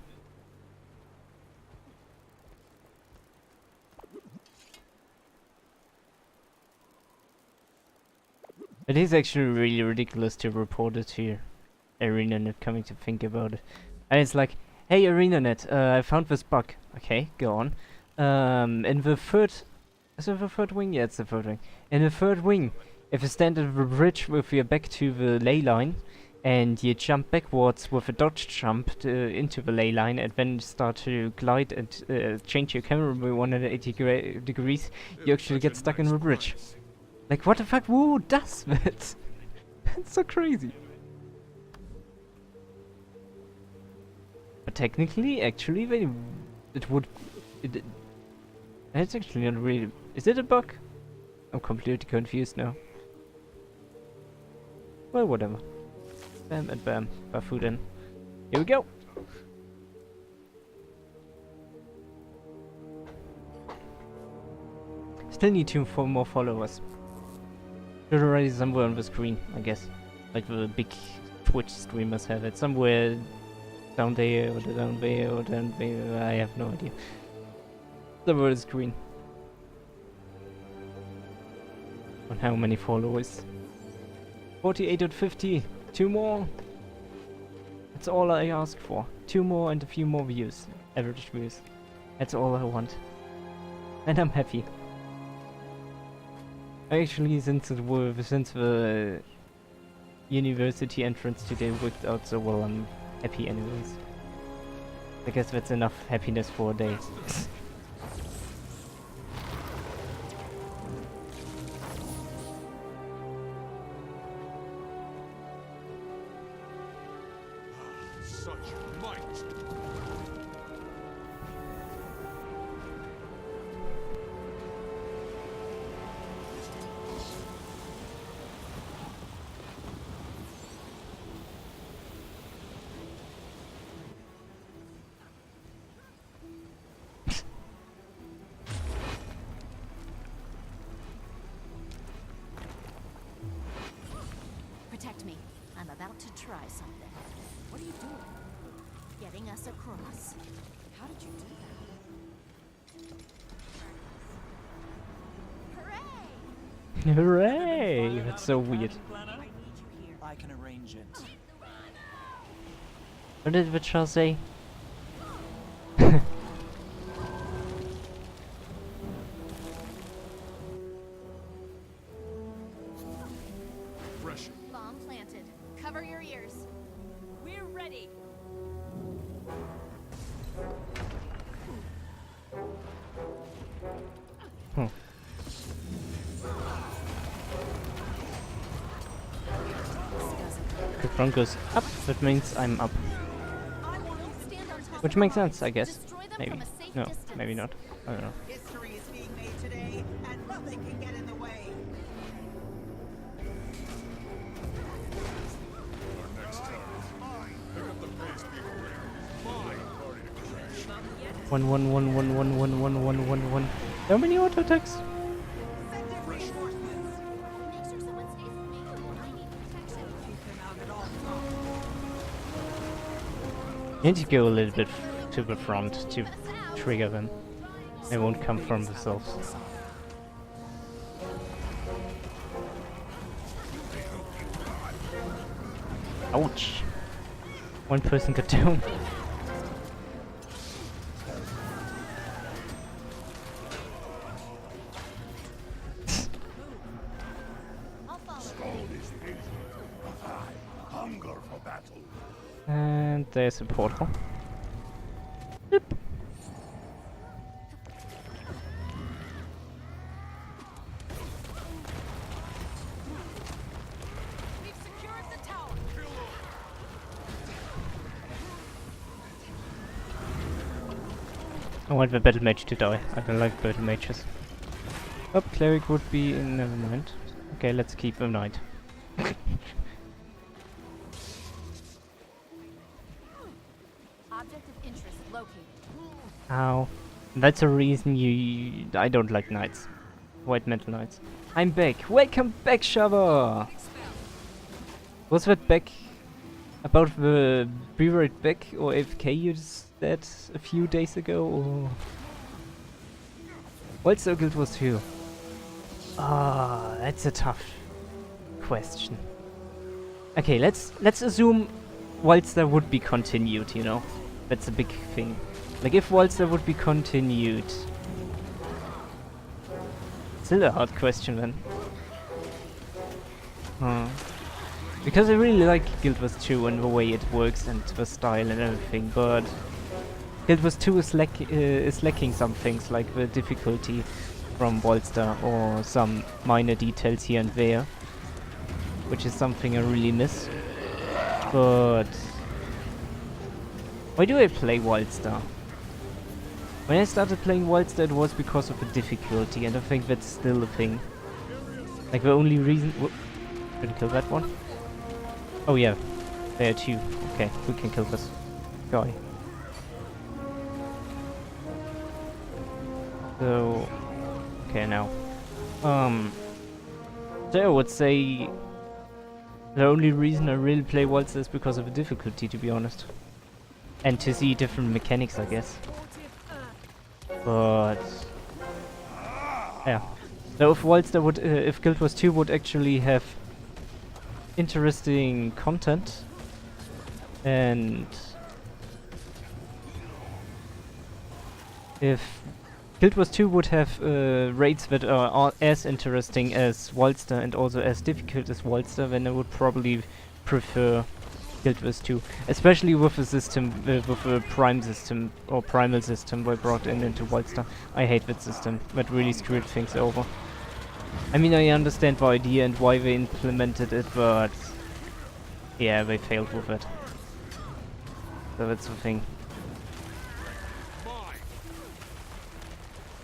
It is actually really ridiculous to report it to ArenaNet, coming to think about it. And it's like, hey ArenaNet, I found this bug. Okay, go on. In the third... Is it the third wing? Yeah, it's the third wing. In the third wing, if you stand at the bridge with your back to the ley line, and you jump backwards with a dodge jump into the ley line, and then start to glide and change your camera by 180 degrees, you actually get stuck in the bridge. Like, what the fuck? Who does that? It's so crazy. But technically, actually, it's actually not really... Is it a bug? I'm completely confused now. Well, whatever. Bam and bam. Food in. Here we go! Still need 2 more followers. They're already somewhere on the screen, I guess. Like the big Twitch streamers have it. Somewhere down there, or down there, or down there. I have no idea. Somewhere on the screen. On how many followers? 48 out of 50. 2 more. That's all I ask for. 2 more and a few more views. Average views. That's all I want. And I'm happy. Actually, since the university entrance today worked out so well, I'm happy anyways. I guess that's enough happiness for a day. Such might. Protect me. I'm about to try something. What are you doing? Getting us across. How did you do that? Hooray! Hooray! That's so weird. I need you here. I can arrange it. What did the child say? Fresh. Bomb planted. Cover your ears. We're ready. Hmm. The front goes up, that means I'm up. Stand on top Which of makes the sense, I mines. guess. Destroy them Maybe. from a safe No, maybe not. I don't know. History is being made today, and nothing can get in the way. Our next target. Pick up the pace, people. Mine. Party to crash. 1. How many auto attacks? Send in reinforcements. Make sure someone stays with me. I need protection. Keep them out at all costs. You need to go a little bit to the front to trigger them. They won't come from themselves. Ouch! One person got down. I'll follow. Hunger for battle. And there's a portal. Yep. We've secured the tower. I want the battle mage to die. I don't like battle mages. Oh, cleric would be in. Never mind. Okay, let's keep a knight. Object of interest located. Ow. That's a reason I don't like knights. White metal knights. I'm back. Welcome back, Shava! Was that back about the be right back or AFK you said a few days ago, or what Guild was 2? Ah, that's a tough question. Okay, let's assume Walster would be continued, you know. That's a big thing. Like if Walster would be continued. Still a hard question then. Because I really like Guild Wars 2 and the way it works and the style and everything, but Guild Wars 2 is lacking some things like the difficulty from Walster or some minor details here and there, which is something I really miss. But why do I play Walster? When I started playing Walster, it was because of the difficulty, and I think that's still a thing. Like the only reason. Didn't kill that one. Oh yeah, there are two. Okay, we can kill this guy. So, okay now. So I would say the only reason I really play Waltz is because of the difficulty, to be honest. And to see different mechanics, I guess. But yeah. So if Waltz would, if Guild Wars 2 would actually have interesting content and if Guild Wars 2 would have raids that are as interesting as Walster and also as difficult as Walster, then I would probably prefer Guild Wars 2. Especially with a system, with a prime system or primal system they brought into Walster. I hate that system, that really screwed things over. I mean, I understand the idea and why they implemented it, but yeah, they failed with it. So that's the thing.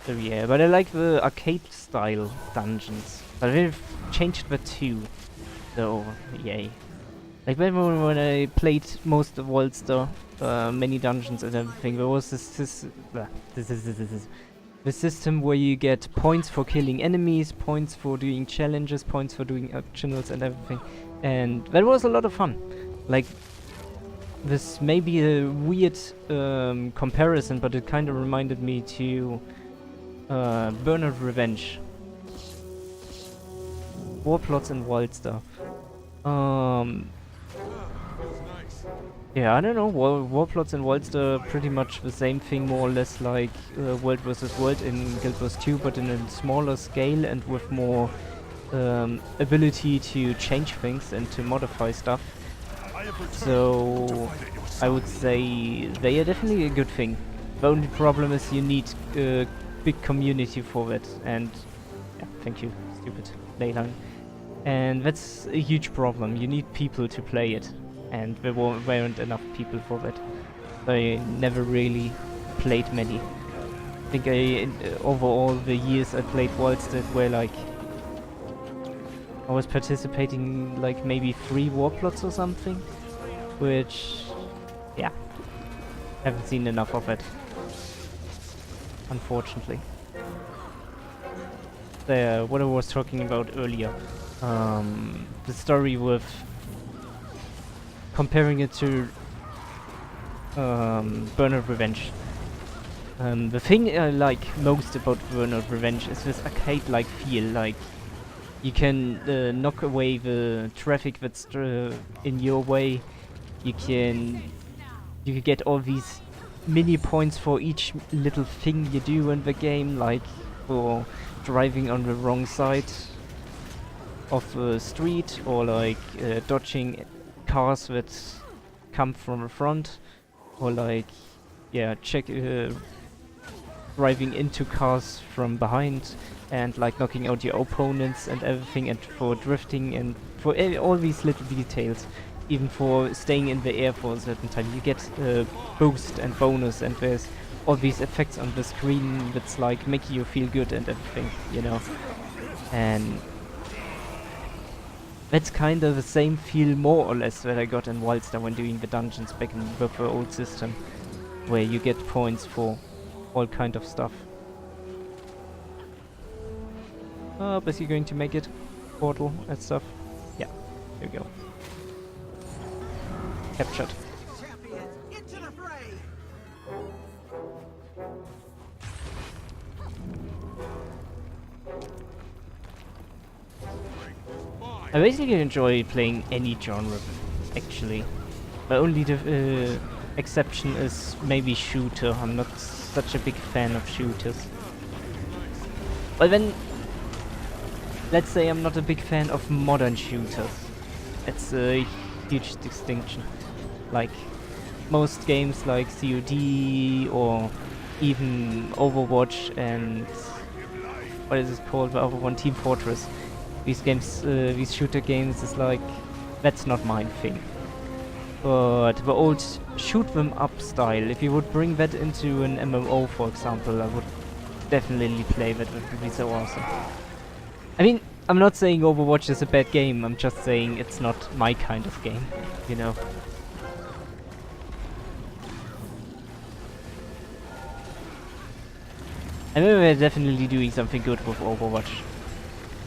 So yeah, but I like the arcade style dungeons. But they've changed that too. So yay. Like when I played most of Walster, many dungeons and everything, there was the system where you get points for killing enemies, points for doing challenges, points for doing optionals and everything. And that was a lot of fun. Like, this may be a weird comparison, but it kind of reminded me to Burnout Revenge. Warplots and wild stuff. Yeah, I don't know. Warplots and Wilds are pretty much the same thing, more or less like World vs. World in Guild Wars 2, but in a smaller scale and with more ability to change things and to modify stuff. So I would say they are definitely a good thing. The only problem is you need a big community for it, and yeah, thank you, stupid Leyline. And that's a huge problem. You need people to play it, and there weren't enough people for that. So I never really played many. I think over all the years I played Wildsted, where like I was participating in like maybe 3 war plots or something, which, yeah, haven't seen enough of it, unfortunately. What I was talking about earlier, the story with comparing it to Burnout Revenge. The thing I like most about Burnout Revenge is this arcade-like feel. Like you can knock away the traffic that's in your way. You can get all these mini points for each little thing you do in the game, like for driving on the wrong side of the street, or like dodging cars that come from the front, or like, yeah, driving into cars from behind, and like knocking out your opponents and everything, and for drifting, and for all these little details. Even for staying in the air for a certain time, you get boost and bonus, and there's all these effects on the screen that's like making you feel good and everything, you know. And that's kind of the same feel, more or less, that I got in Wildstar when doing the dungeons back in the old system, where you get points for all kind of stuff. Is he going to make it? Portal and stuff? Yeah, here we go. Captured. Champions, into the fray! I basically enjoy playing any genre, actually. The only exception is maybe shooter. I'm not such a big fan of shooters. But then, let's say I'm not a big fan of modern shooters. It's a huge distinction. Like most games like COD or even Overwatch and what is it called, the other one, Team Fortress. These games, these shooter games, is like, that's not my thing. But the old shoot them up style, if you would bring that into an MMO, for example, I would definitely play that. That would be so awesome. I mean, I'm not saying Overwatch is a bad game, I'm just saying it's not my kind of game, you know. I mean, we're definitely doing something good with Overwatch.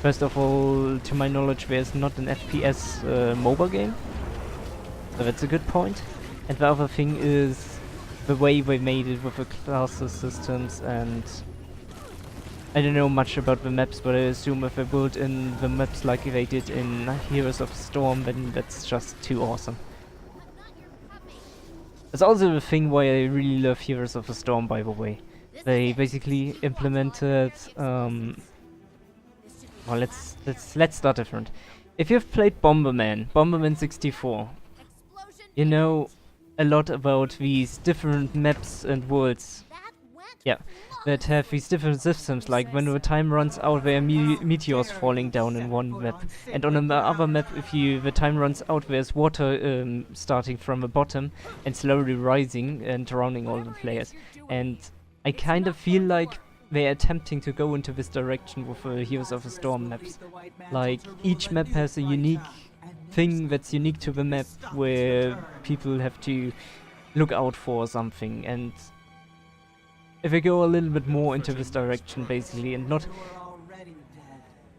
First of all, to my knowledge, there's not an FPS mobile game, so that's a good point. And the other thing is the way they made it with the classes systems, and I don't know much about the maps, but I assume if they build in the maps like they did in Heroes of the Storm, then that's just too awesome. That's also the thing why I really love Heroes of the Storm, by the way. They basically implemented well, let's start different. If you've played Bomberman 64, you know a lot about these different maps and worlds. Yeah, that have these different systems, like when the time runs out, there are meteors falling down in one map, and on the other map, if the time runs out, there's water starting from the bottom and slowly rising and drowning all the players. And I kind of feel like they're attempting to go into this direction with Heroes of the Storm maps. Like, each map has a unique thing that's unique to the map, where people have to look out for something. And if I go a little bit more into this direction, basically, and not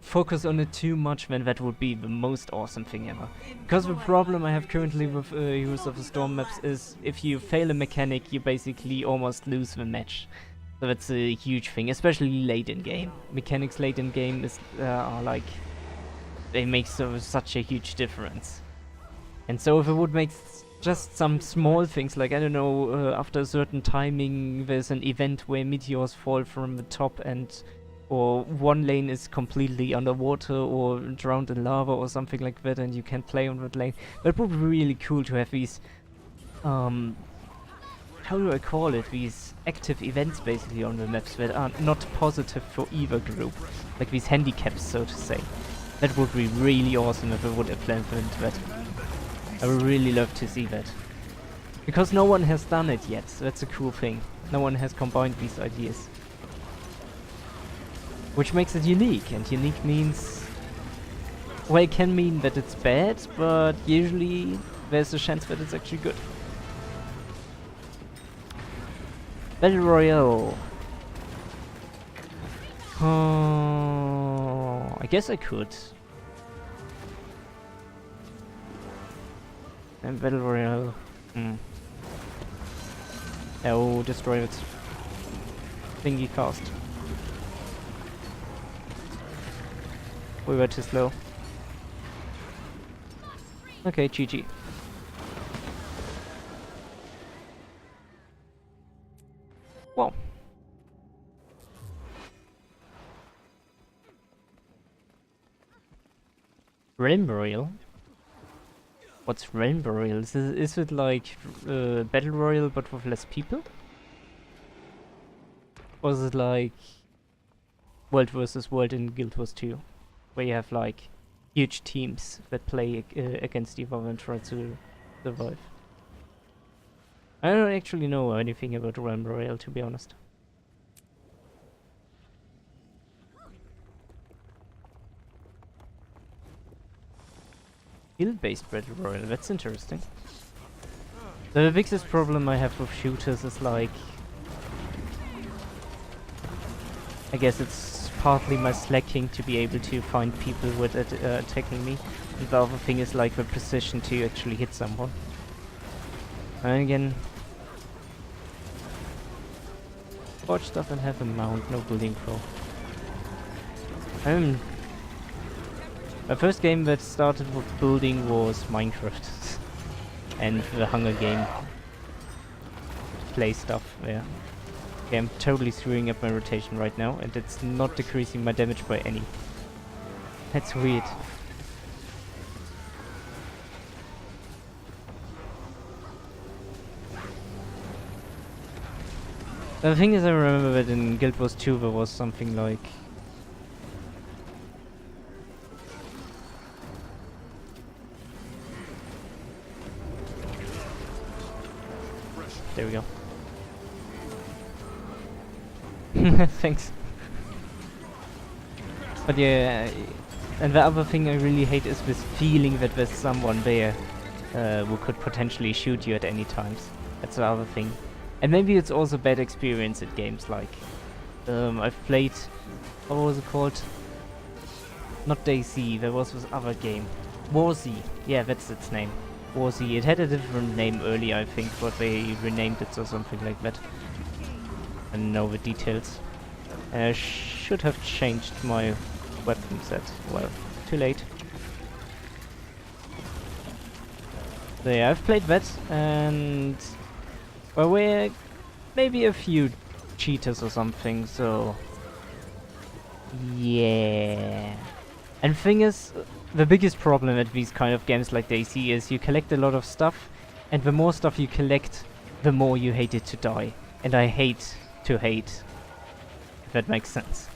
focus on it too much, then that would be the most awesome thing ever. Because the problem I have currently with Heroes of the Storm maps is, if you fail a mechanic, you basically almost lose the match. So that's a huge thing, especially late in game. Mechanics late in game are like, they make such a huge difference. And so if it would make just some small things, like, I don't know, after a certain timing there's an event where meteors fall from the top, and or one lane is completely underwater or drowned in lava or something like that, and you can play on that lane. That would be really cool to have these how do I call it, these active events basically on the maps that are not positive for either group, like these handicaps, so to say. That would be really awesome if I would implement that. I would really love to see that, because no one has done it yet, so that's a cool thing. No one has combined these ideas. which makes it unique, and unique means, well, it can mean that it's bad, but usually there's a chance that it's actually good. Battle Royale. Oh, I guess I could. And Battle Royale. Oh, destroy it. Thingy fast. We were too slow. Okay, GG. Wow. Realm Royale? What's Realm Royale? Is it like Battle Royale but with less people? Or is it like World versus World in Guild Wars 2? Where you have like huge teams that play against each other and try to survive. I don't actually know anything about Realm Royale, to be honest. Skill-based Battle Royale, that's interesting. The biggest problem I have with shooters is like... I guess it's partly my slacking to be able to find people with attacking me. And the other thing is like the precision to actually hit someone. And again... Forge stuff and have a mount, no building pro. My first game that started with building was Minecraft. And the Hunger Game. Play stuff, yeah. Okay, I'm totally screwing up my rotation right now, and it's not decreasing my damage by any. That's weird. The thing is, I remember that in Guild Wars 2 there was something like... There we go. Thanks. But yeah, and the other thing I really hate is this feeling that there's someone there who could potentially shoot you at any times. That's the other thing. And maybe it's also bad experience at games like... I've played... What was it called? Not DayZ, there was this other game. Warzy. Yeah, that's its name. Warzy. It had a different name earlier, I think, but they renamed it or something like that. I don't know the details. I should have changed my weapon set. Well, too late. So yeah, I've played that, and... Well, we're maybe a few cheaters or something, so... Yeah... And thing is, the biggest problem at these kind of games like DayZ is you collect a lot of stuff, and the more stuff you collect, the more you hate it to die. And I hate to hate, if that makes sense.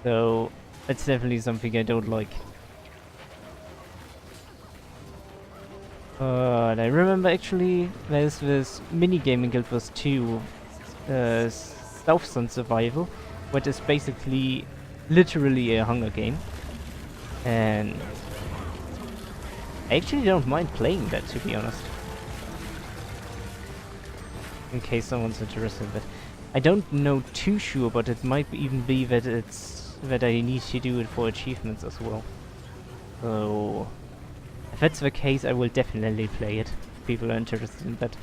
So, that's definitely something I don't like. And I remember actually, there's this mini-game in Guild Wars 2, Southsun Survival, which is basically literally a Hunger Game. And I actually don't mind playing that, to be honest. In case someone's interested in that. I don't know too sure, but it might even be that it's that I need to do it for achievements as well. So if that's the case, I will definitely play it. If people are interested in that.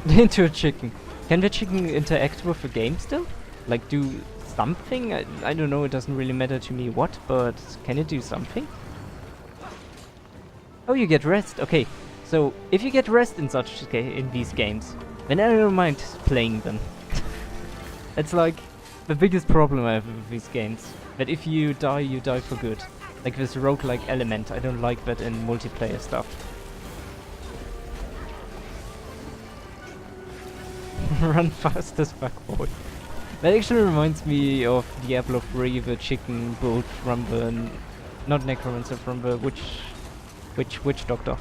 Into a chicken. Can the chicken interact with the game still? Like do something? I don't know, it doesn't really matter to me what, but can it do something? Oh, you get rest. Okay, so if you get rest in these games, then I don't mind playing them. It's like the biggest problem I have with these games. That if you die for good. Like this roguelike element, I don't like that in multiplayer stuff. Run fast as fuck, boy. That actually reminds me of Diablo 3, the chicken build from the... Not Necromancer, from the witch doctor.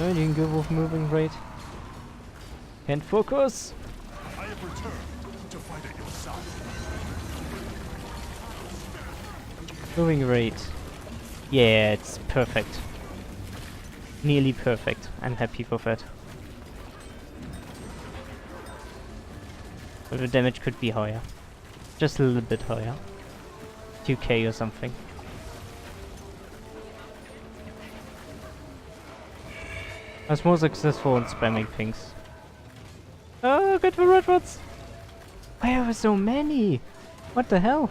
Alright, you can go with moving rate. Can't focus! I have returned to fight at your side. Moving rate. Yeah, it's perfect. Nearly perfect. I'm happy for that. But the damage could be higher. Just a little bit higher. 2k or something. I was more successful in spamming things. Oh, get the red rods! Why are there so many? What the hell?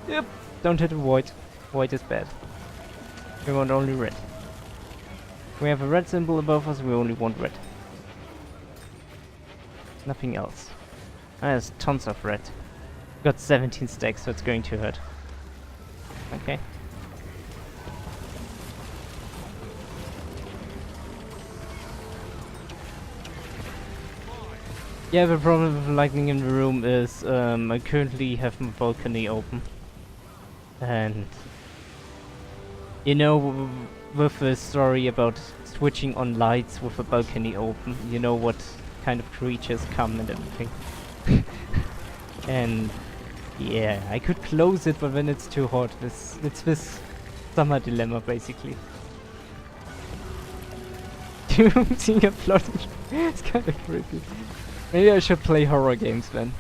Yep, don't hit a void. Void is bad. We want only red. We have a red symbol above us, we only want red. Nothing else. There's tons of red. Got 17 stacks, so it's going to hurt. Okay. Yeah, the problem with lightning in the room is I currently have my balcony open. And you know, with the story about switching on lights with the balcony open, you know what kind of creatures come and everything. And yeah, I could close it, but then it's too hot. It's this summer dilemma, basically. Seeing a plotting, it's kind of creepy. Maybe I should play horror games then.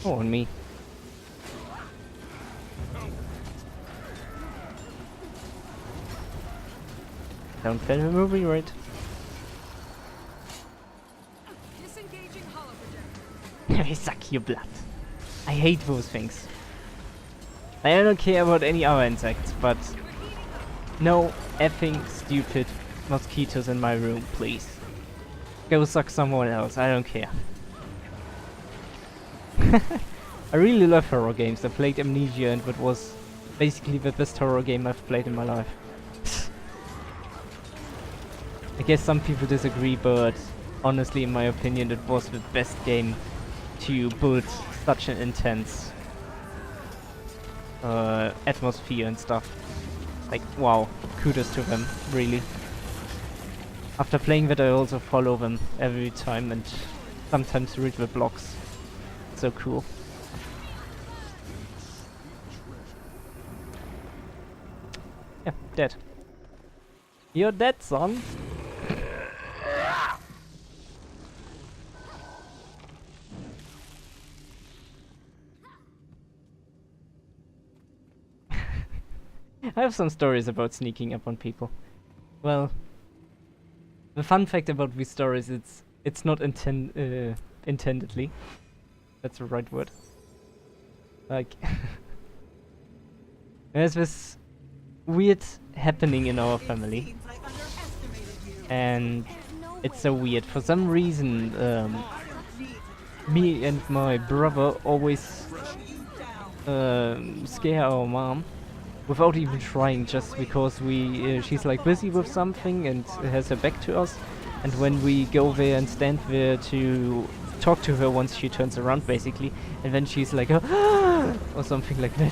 Oh, on me. Don't fail the movie, right? Disengaging hollow projector. They suck your blood. I hate those things. I don't care about any other insects, but no effing stupid mosquitoes in my room, please. Go suck someone else, I don't care. I really love horror games. I played Amnesia and it was basically the best horror game I've played in my life. I guess some people disagree, but honestly, in my opinion, it was the best game to build such an intense atmosphere and stuff. Like, wow, kudos to them, really. After playing that, I also follow them every time and sometimes read the blogs. So cool. Yeah, dead. You're dead, son. I have some stories about sneaking up on people. Well, the fun fact about these stories, it's not intendedly. That's the right word. Like, there's this weird happening in our family, and it's so weird. For some reason, me and my brother always scare our mom without even trying, just because she's like busy with something and has her back to us, and when we go there and stand there to talk to her once she turns around, basically, and then she's like or something like that.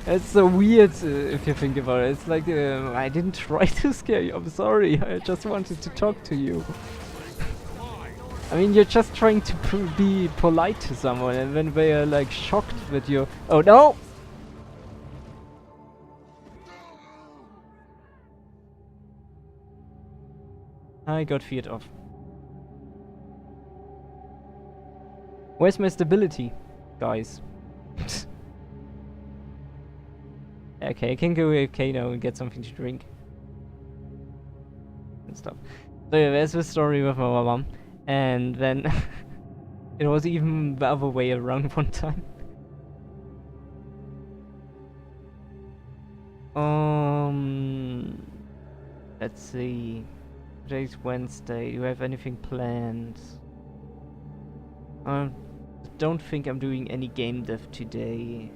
It's so weird if you think about it. It's like I didn't try to scare you, I'm sorry, I just wanted to talk to you. I mean, you're just trying to be polite to someone, and then they are like shocked that you're— oh no! I got feared off. Where's my stability, guys? Okay, I can go AFK now and get something to drink and stuff. So yeah, there's the story with my mom, and then it was even the other way around one time. Let's see. Today's Wednesday. Do you have anything planned? Don't think I'm doing any game dev today.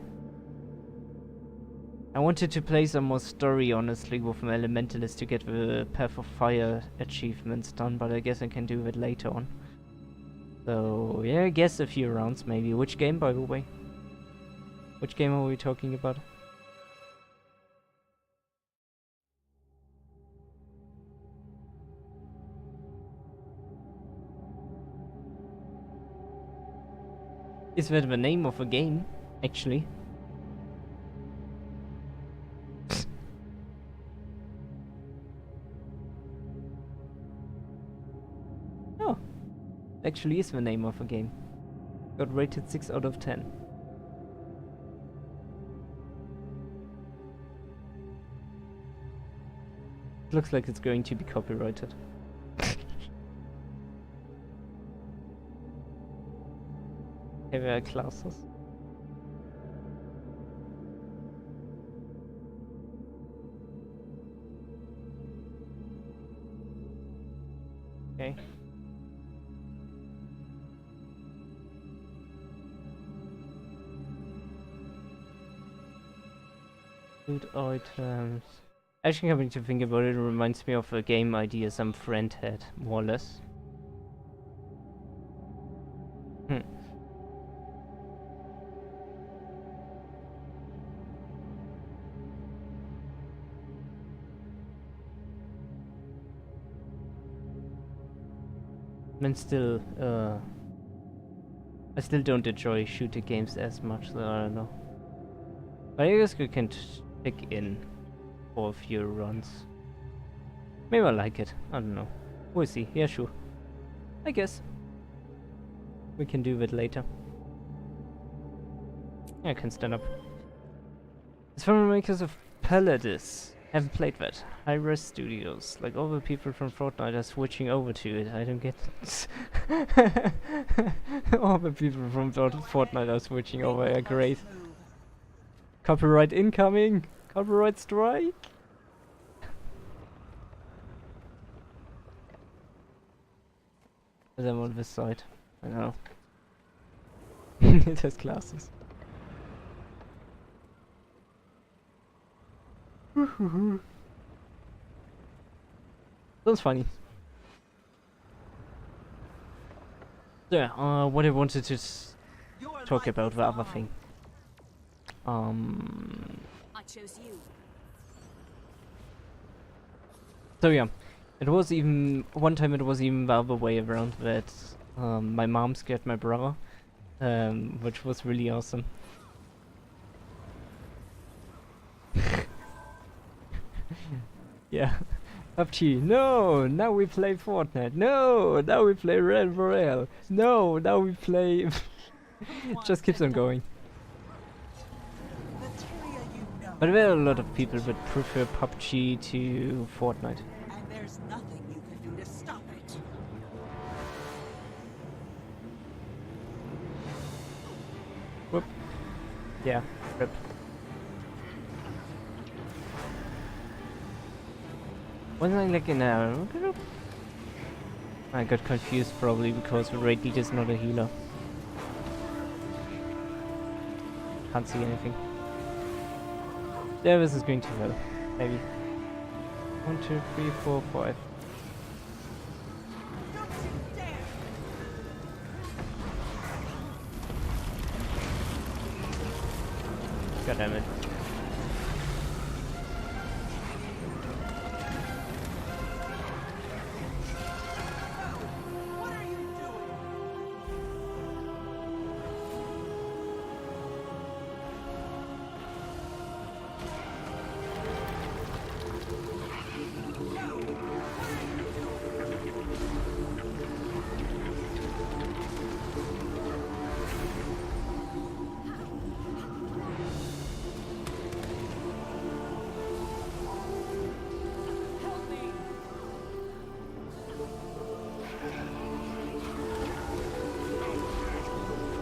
I wanted to play some more story, honestly, with an Elementalist to get the Path of Fire achievements done, but I guess I can do it later on. So yeah, I guess a few rounds maybe. Which game, by the way? Which game are we talking about? Is that the name of a game, actually? Oh, actually is the name of a game. Got rated 6 out of 10. Looks like it's going to be copyrighted. Heavier classes. Okay. Loot items. Actually, coming to think about it, reminds me of a game idea some friend had, more or less. And still, I still don't enjoy shooter games as much, so I don't know. But I guess we can stick in for a few runs. Maybe I like it, I don't know. We'll see, yeah sure. I guess. We can do that later. I can stand up. It's from the makers of Paladis. Haven't played that. High-res Studios. Like all the people from Fortnite are switching over to it. I don't get it. All the people from Fortnite are switching over. Yeah, great. Copyright incoming! Copyright strike! But I'm on this side. I know. It has classes. Sounds funny. So yeah, what I wanted to talk about the other thing. I chose you. So yeah, it was even one time. It was even the other way around that my mom scared my brother, which was really awesome. Yeah. PUBG, no! Now we play Fortnite. No! Now we play Red Royale. No! Now we play... It just keeps on going. But there are a lot of people that prefer PUBG to Fortnite. And there's nothing you can do to stop it. Whoop. Yeah, rip. Wasn't I like in a... I got confused probably because the raid lead is not a healer. Can't see anything. There, this is going too well. Maybe. 1, 2, 3, 4, 5. Don't you dare! God damn it. What are you doing?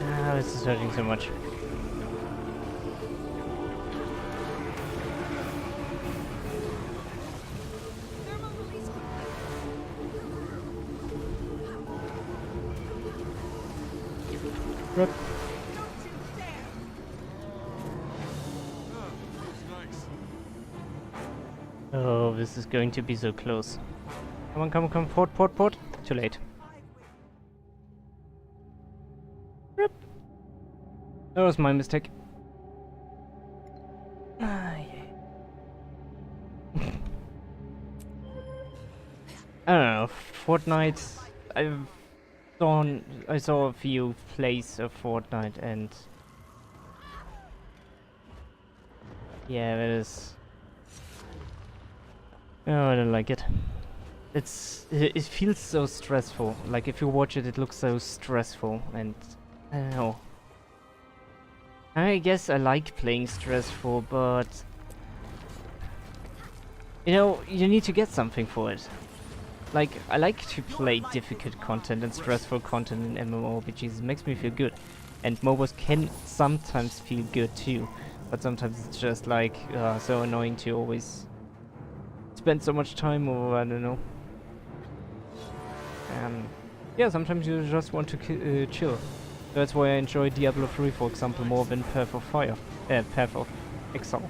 Ah, this is hurting so much. Rip. Oh, this is going to be so close. Come on, come on, come on, port. Too late. That was my mistake. Ah, yeah. I don't know. Fortnite. I saw a few plays of Fortnite, and yeah, it is. Oh, I don't like it. It feels so stressful. Like if you watch it, it looks so stressful, and I don't know. I guess I like playing stressful, but you know, you need to get something for it. Like, I like to play difficult content and stressful content in MMORPGs. It makes me feel good. And MOBAs can sometimes feel good too. But sometimes it's just like, so annoying to always spend so much time, or I don't know. Yeah, sometimes you just want to chill. That's why I enjoy Diablo 3, for example, more than Path of Fire. Path of Exile.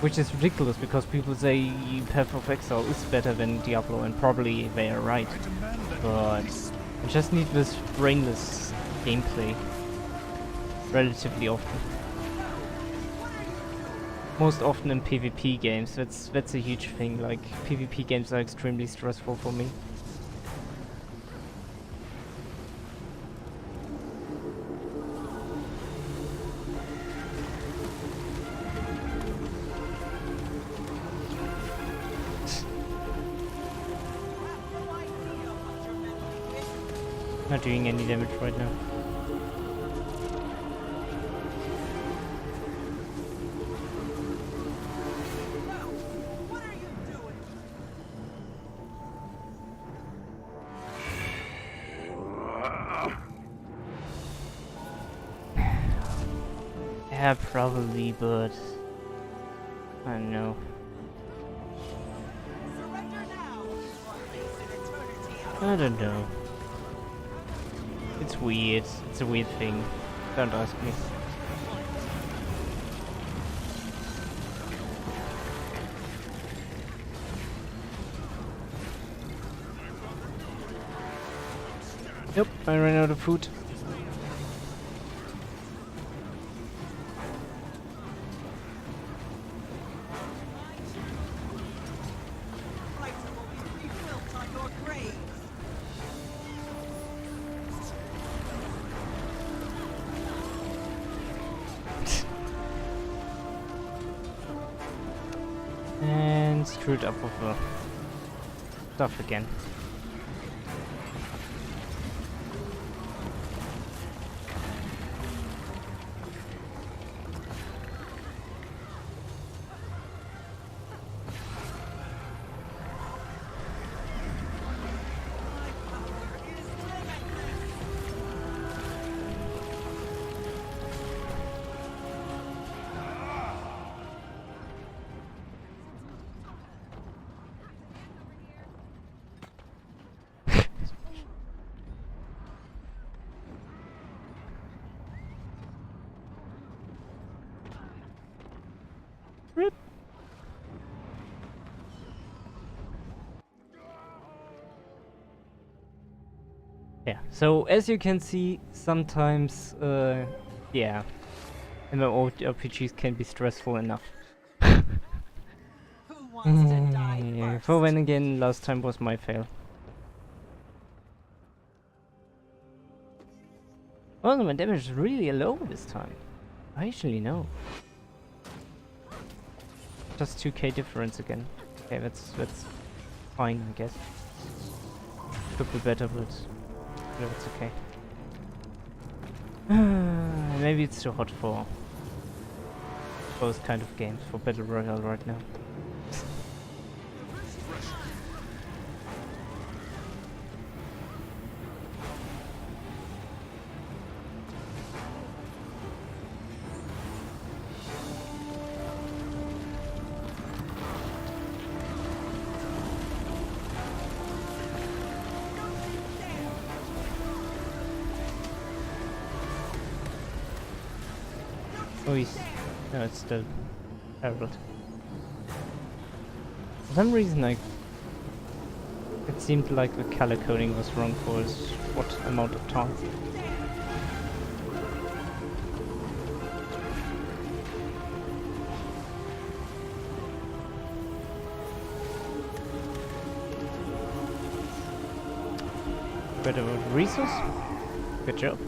Which is ridiculous, because people say Path of Exile is better than Diablo, and probably they are right. But I just need this brainless gameplay relatively often. Most often in PvP games. That's a huge thing. Like, PvP games are extremely stressful for me. Not doing any damage right now. What are you doing? Yeah, probably, but I don't know. Surrender now, or face an eternity of I don't know. It's weird. It's a weird thing. Don't ask me. Nope, I ran out of food. lights will be rebuilt on your graves. And screwed up with the stuff again. Rip. Yeah, so as you can see, sometimes, yeah, MMORPGs can be stressful enough. Who wants to die Yeah, first? for then again, last time was my fail. Oh, my damage is really low this time. I actually know. Just 2k difference again. Okay, that's fine, I guess. Could be better, but no, it's okay. Maybe it's too hot for those kind of games, for Battle Royale right now. Oh, no, it's still terrible. For some reason, it seemed like the color coding was wrong for what amount of time. Spread of resource. Good job.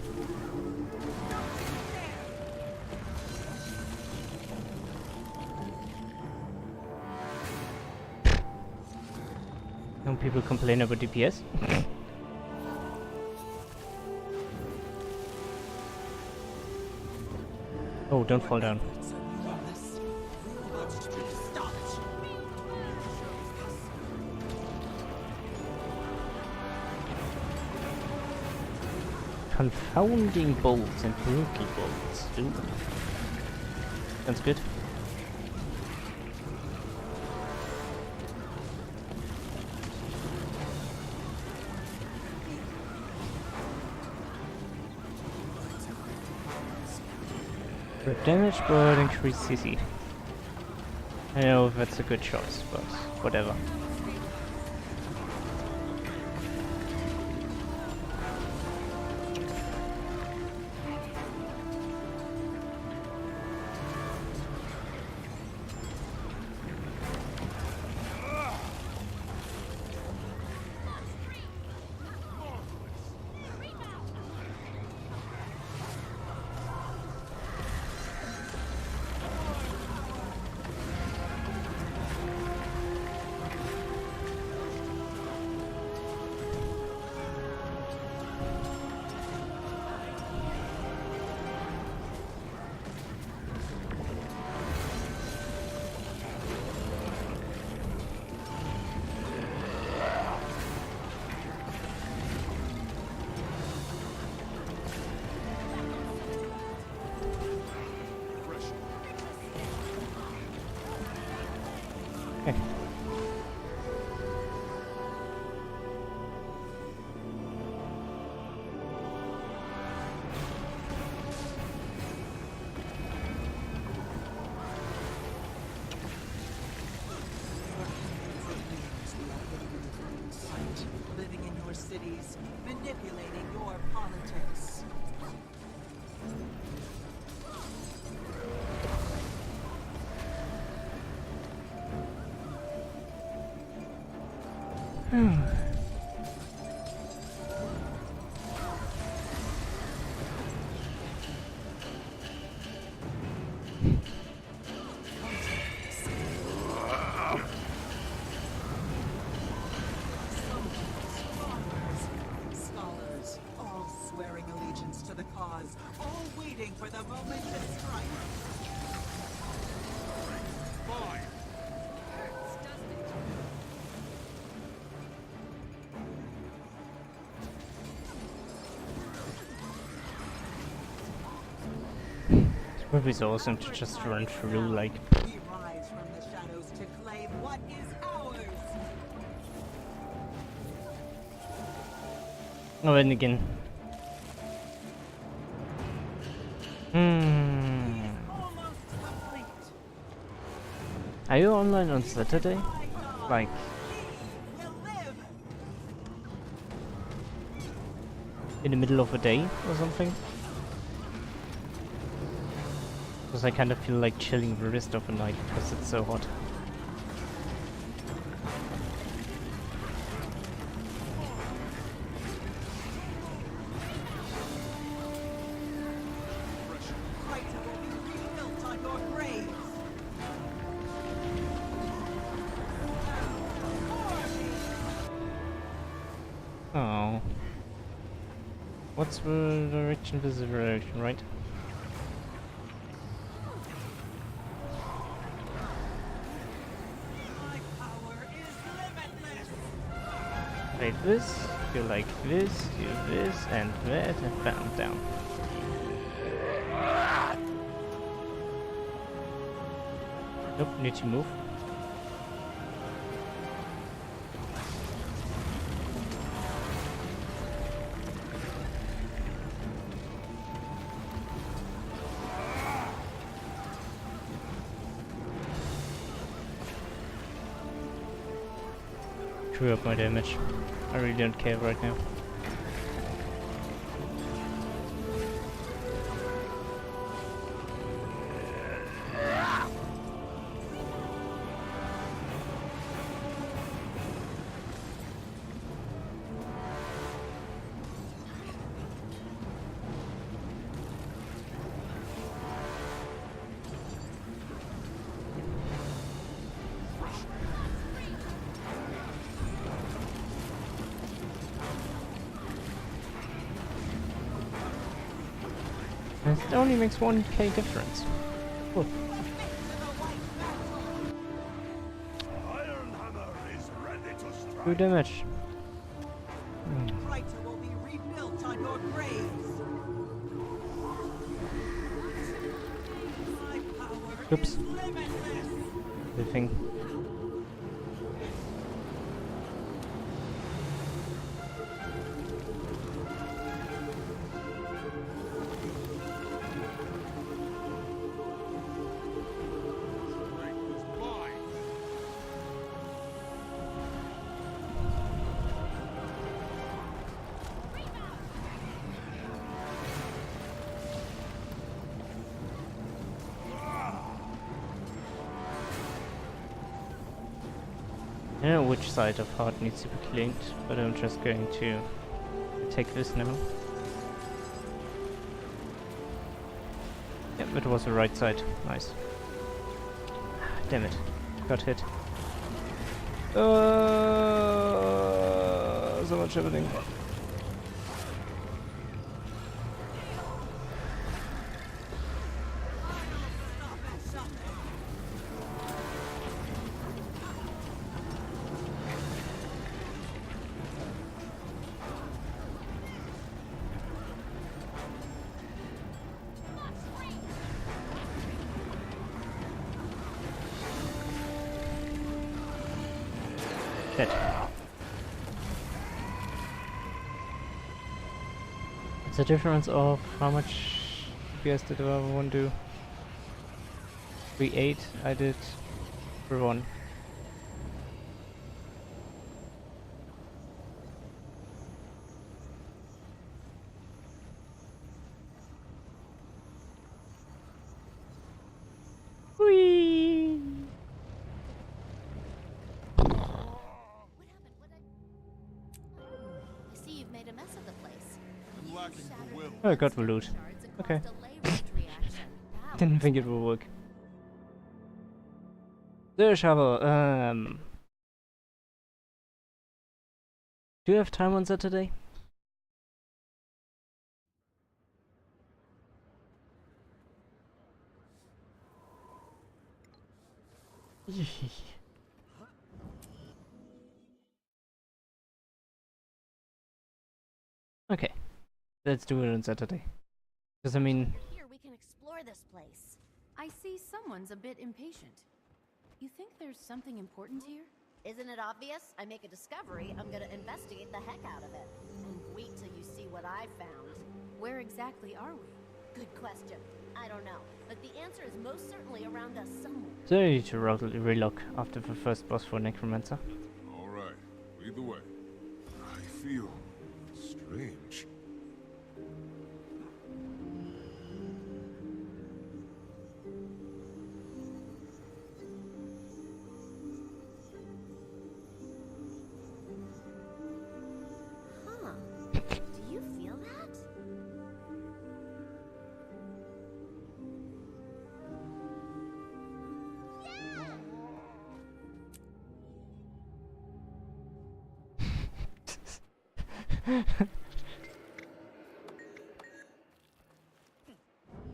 Don't people complain about DPS? Oh, don't fall down. Confounding bolts and brutal bolts. Ooh. Sounds good. Good damage, but increased CC. I don't know if that's a good choice, but whatever. Living in your cities, manipulating your politics. Scholars, all swearing allegiance to the cause, all waiting for the moment to strike. Fine. It would be so awesome to just run through, like... We rise from the shadows to claim what is ours. Oh, and again. Almost complete. Are you online on Saturday? Like, Will live. in the middle of a day or something? Because I kind of feel like chilling the rest of the night because it's so hot. Titan will be rebuilt on your graves. Oh. What's the direction? This is the direction, right? My power is limitless. Like this, go like this, do this, and that, and bam, down. Nope, need to move. Screw up my damage. I really don't care right now. It only makes 1k difference. Cool. Good damage. Traitor will be rebuilt on your graves. My power Oops. is limitless. The thing. I don't know which side of heart needs to be cleaned, but I'm just going to take this now. Yep, it was the right side. Nice. Damn it. Got hit. So much happening. Dead. It's a difference of how much DPS did the other one do? 3.8, I did 3.1. Whee! I see you've made a mess of the place. I'm lacking the will. Oh, I got the loot. Okay. Didn't think it would work. The shovel. Do you have time on Saturday? Okay, let's do it on Saturday. Because I mean, Here we can explore this place. I see someone's a bit impatient. You think there's something important here? Isn't it obvious? I make a discovery, I'm gonna investigate the heck out of it. And wait till you see what I found. Where exactly are we? Good question. I don't know, but the answer is most certainly around us somewhere. so I need to relock after the first boss for Necromancer. All right. Lead the way. I feel strange. Huh. Do you feel that?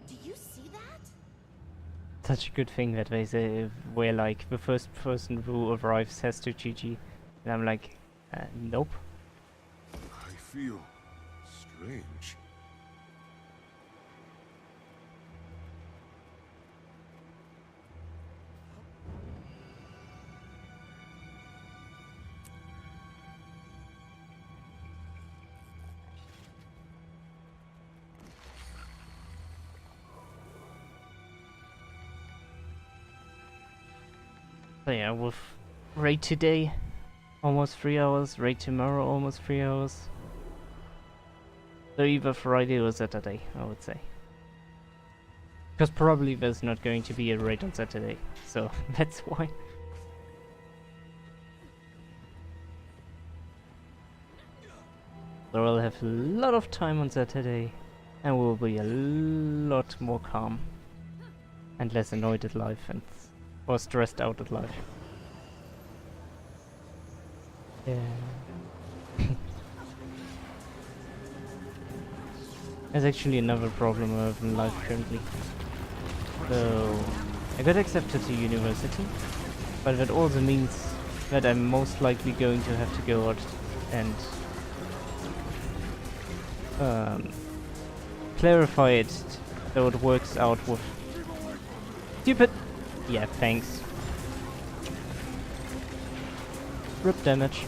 Do you see that? Such a good thing that they say where like the first person who arrives has to GG. And I'm like, nope. I feel strange. So yeah, with raid today, almost 3 hours, raid tomorrow, almost 3 hours. So either Friday or Saturday, I would say. Because probably there's not going to be a raid on Saturday, so that's why. So I'll have a lot of time on Saturday, and we'll be a lot more calm. And less annoyed at life, and or stressed out at life. Yeah. There's actually another problem I have in life currently. So, I got accepted to university, but that also means that I'm most likely going to have to go out and clarify it so it works out with stupid. Yeah, thanks. Rip damage.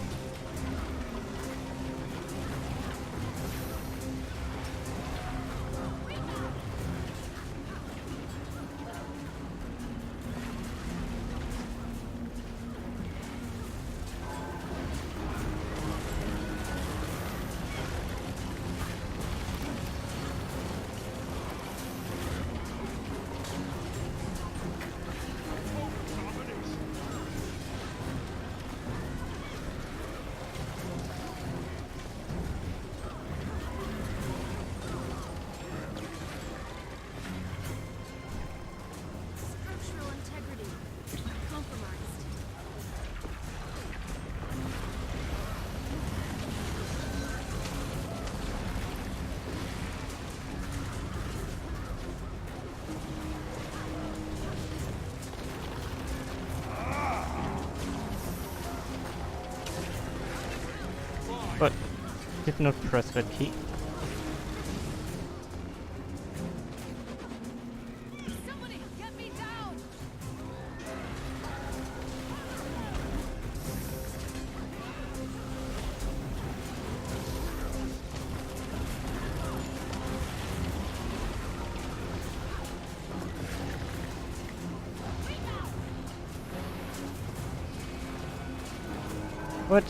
Structural integrity compromised. But did not press that key. Somebody get me down! What?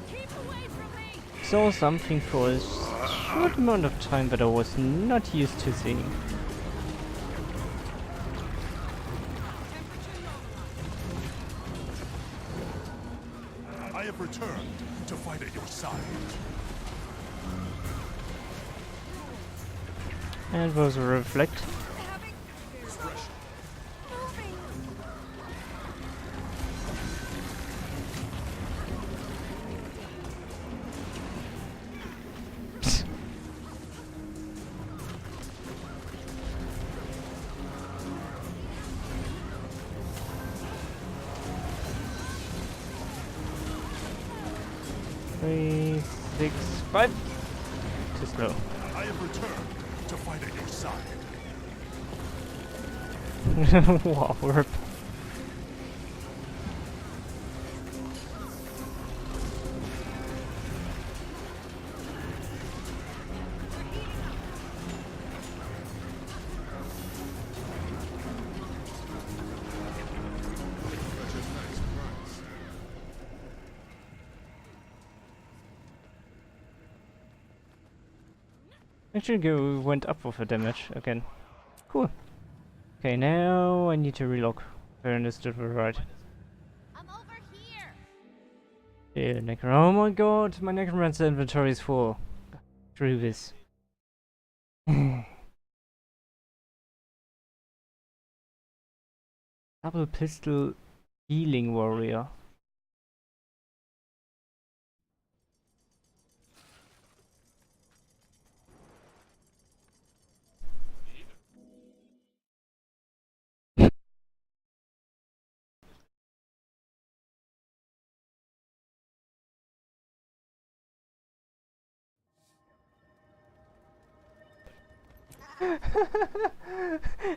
Keep away from me! Saw something for a short amount of time that I was not used to seeing. I have returned to fight at your side. And was a reflect. Three, 6, 5. Too slow. I have returned to fight at your side. Wow, rip. Actually, go went up with the damage again. Cool. Okay, now I need to relock. If I understood it right. I'm over here. Yeah, oh my god, my necromancer inventory is full. Screw this. Double pistol healing warrior.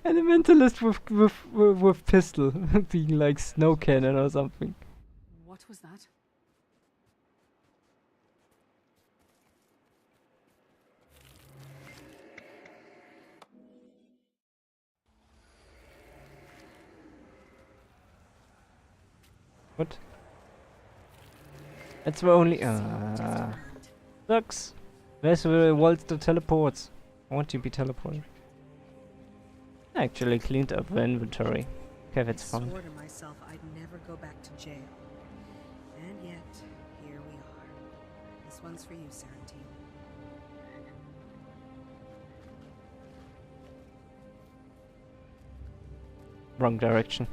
Elementalist with pistol, being like snow cannon or something. What was that? What? That's the only. Sucks. Where's the Walter teleports? I want to be teleported. I actually cleaned up the inventory. Okay, that's I fine. swore to myself I'd never go back to jail. And yet, here we are. This one's for you, Serentine. Wrong direction.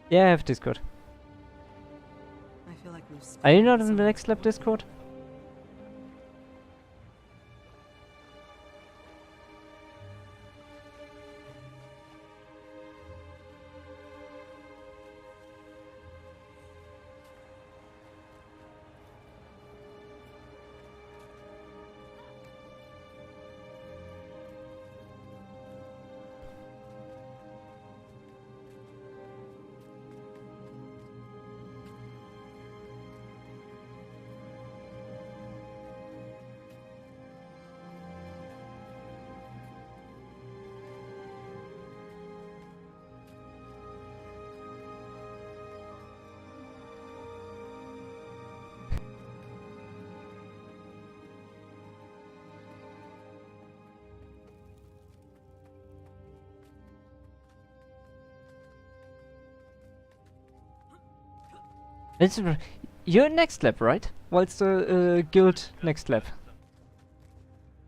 Yeah, I have Discord. I feel like we've Are you not in the next lab Discord? It's you're next lab, right? Well, it's the guild next lab.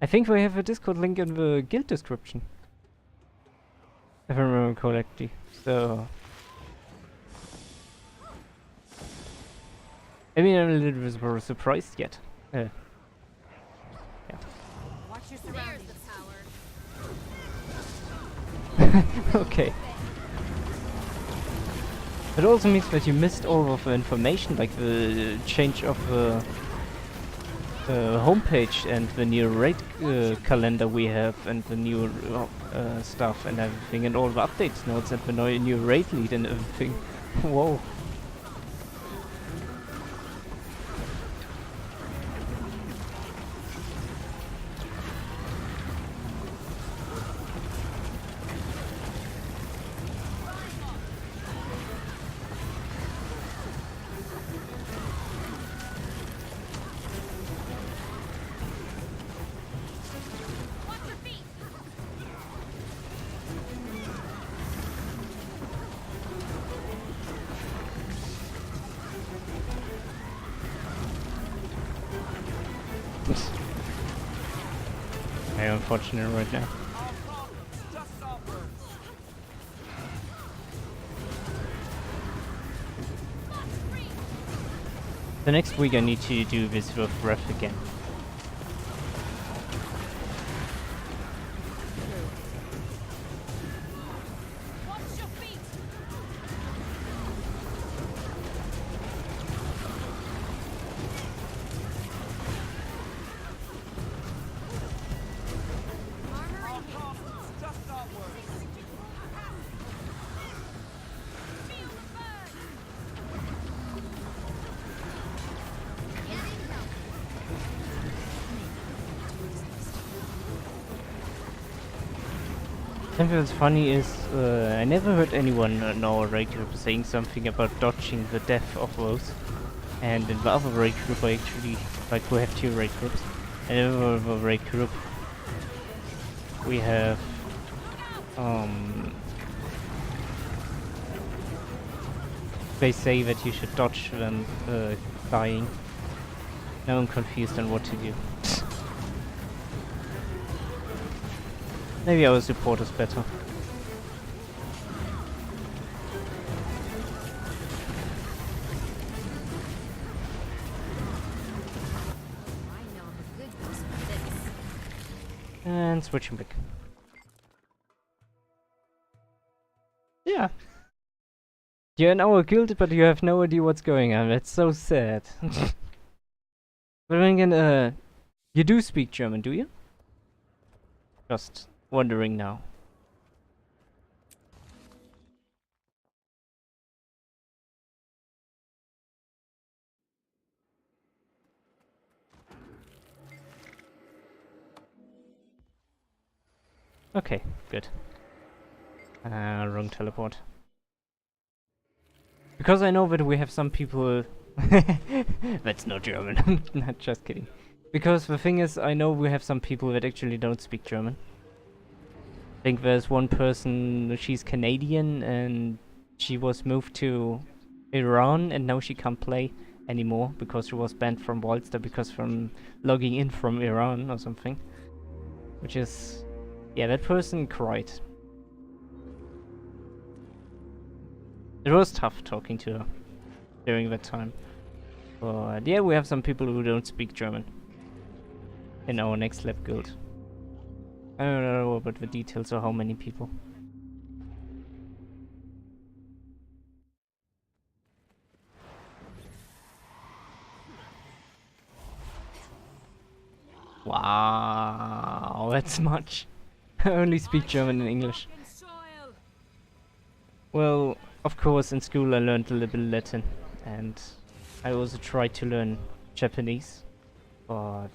I think we have a Discord link in the guild description, if I remember correctly. So, I mean, I'm a little bit surprised yet. Yeah. Watch your There's surroundings. the power. Okay. It also means that you missed all of the information, like the change of the homepage and the new raid calendar we have, and the new stuff and everything, and all the updates notes and the new raid lead and everything. Whoa. Watch your feet. Very unfortunate right now. The next week I need to do this with Ref again. Watch your feet. Armor and haste. Feel the burn. Getting help. Something that's funny is I never heard anyone in our raid group saying something about dodging the death of those. And in the other raid group I actually, like, we have two raid groups. And in the other raid group we have they say that you should dodge them dying. Now I'm confused on what to do. Maybe our support is better. I know the good use for this. And switching back. Yeah. You're in our guild, but you have no idea what's going on. That's so sad. But then again, you do speak German, do you? Just wondering now. Okay, good. Wrong teleport. Because I know that we have some people... That's not German. Not just kidding. Because the thing is, I know we have some people that actually don't speak German. I think there's one person, she's Canadian, and she was moved to Iran, and now she can't play anymore because she was banned from Wildstar because from logging in from Iran or something. Which is... yeah, that person cried. It was tough talking to her during that time. But yeah, we have some people who don't speak German in our next lab guild. I don't know about the details or how many people. Wow, that's much. I only speak German and English. Well, of course, in school I learned a little bit Latin, and I also tried to learn Japanese, but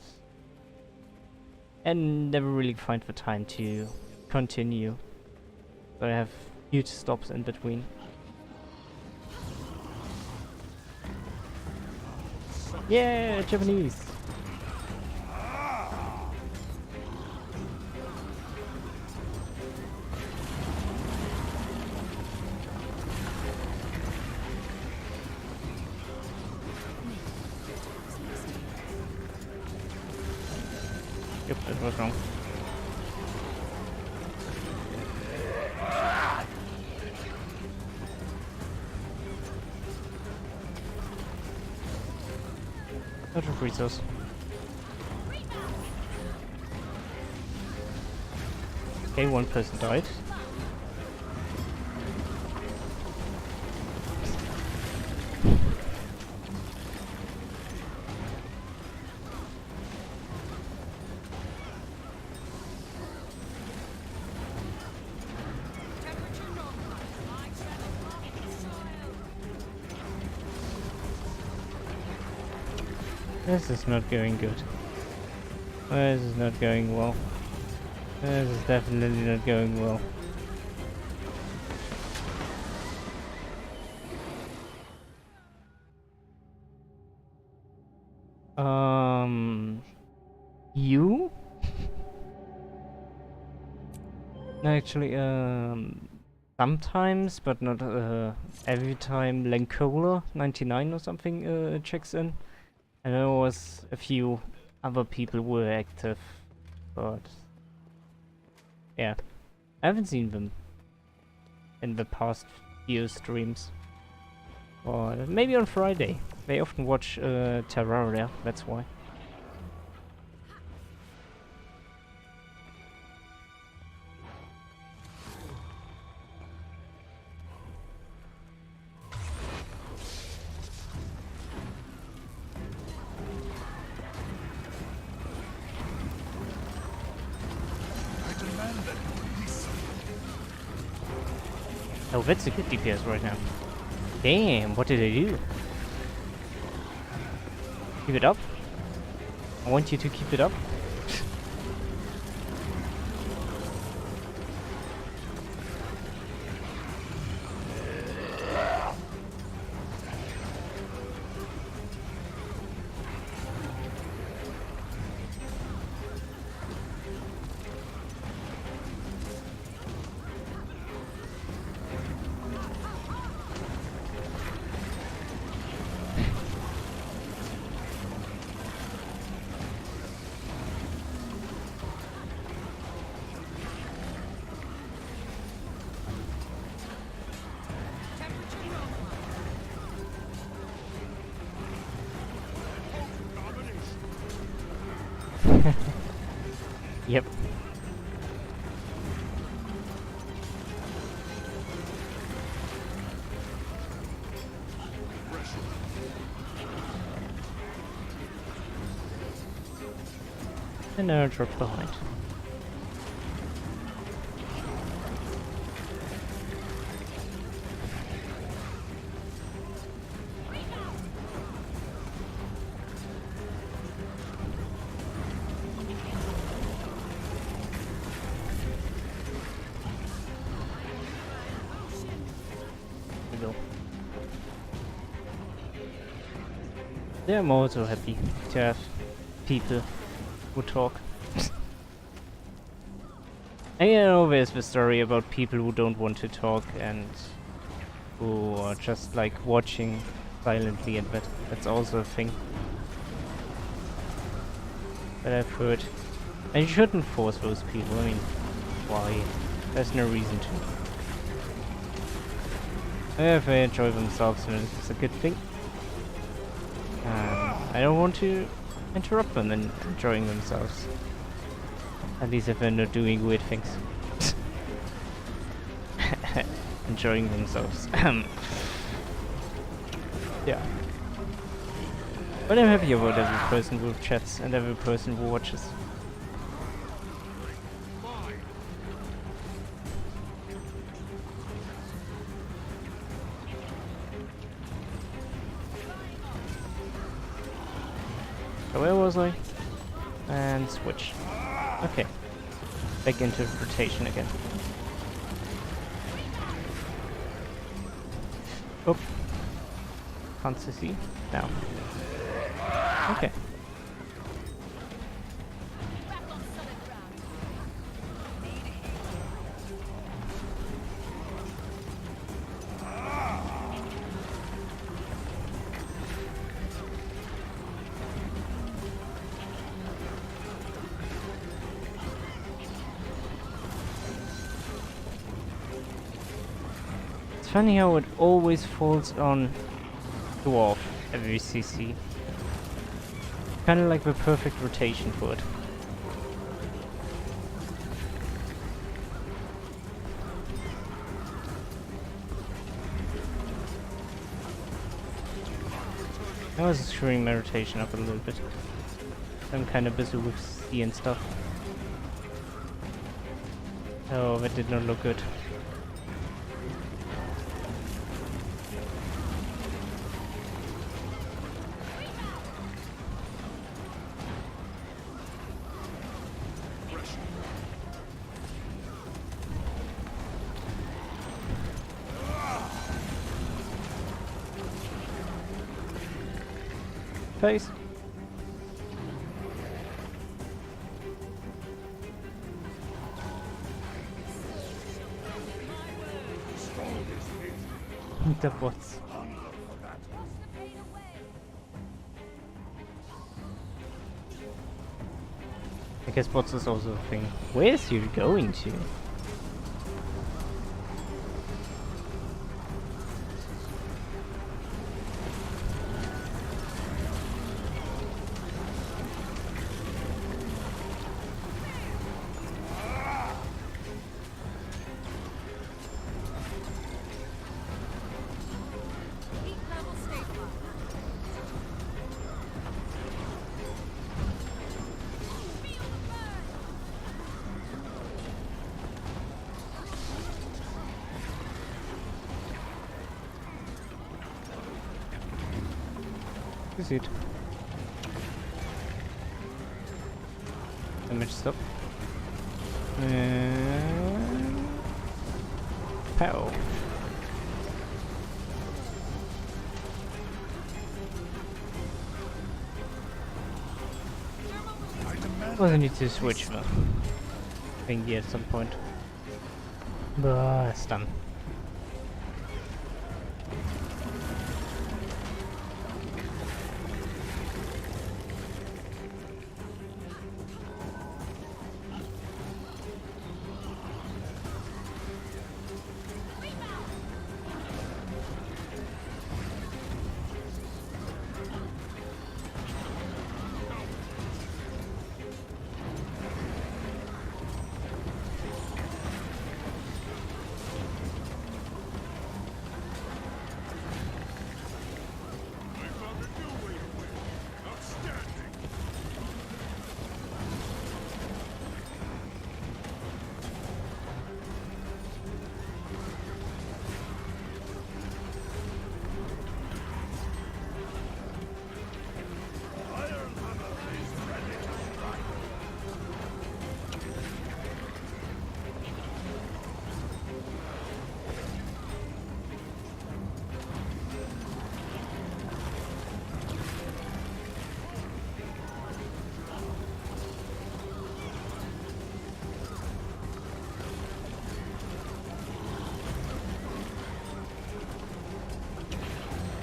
I never really find the time to continue. So I have huge stops in between. Yeah, Japanese! Yep, that was wrong. Not a resource. Okay, one person died. This is not going good. This is not going well. This is definitely not going well. You? No, actually, sometimes, but not every time. Lancola 99 or something checks in. And there was a few other people who were active, but yeah, I haven't seen them in the past few streams. Or maybe on Friday. They often watch Terraria, that's why. Oh, that's a good DPS right now. Damn, what did I do? Keep it up. I want you to keep it up. Yep. And now I drop behind. Yeah, I'm also happy to have people who talk. And you know, there's the story about people who don't want to talk and who are just like watching silently, and that's also a thing that I've heard. And you shouldn't force those people, I mean, why? There's no reason to. If they enjoy themselves, then it's a good thing. I don't want to interrupt them in enjoying themselves. At least if they're not doing weird things. Enjoying themselves. Yeah. But I'm happy about every person who chats and every person who watches. So where was I? And switch. Okay. Back into rotation again. Oh. Can't see now. Okay. It's funny how it always falls on dwarf every CC. Kind of like the perfect rotation for it. I was screwing my rotation up a little bit. I'm kind of busy with C and stuff. Oh, that did not look good. Face. The bots. I guess bots is also a thing. Where is he going to? Is it? Damage stop. Pow. Well, I need to switch the thingy at some point. But it's done.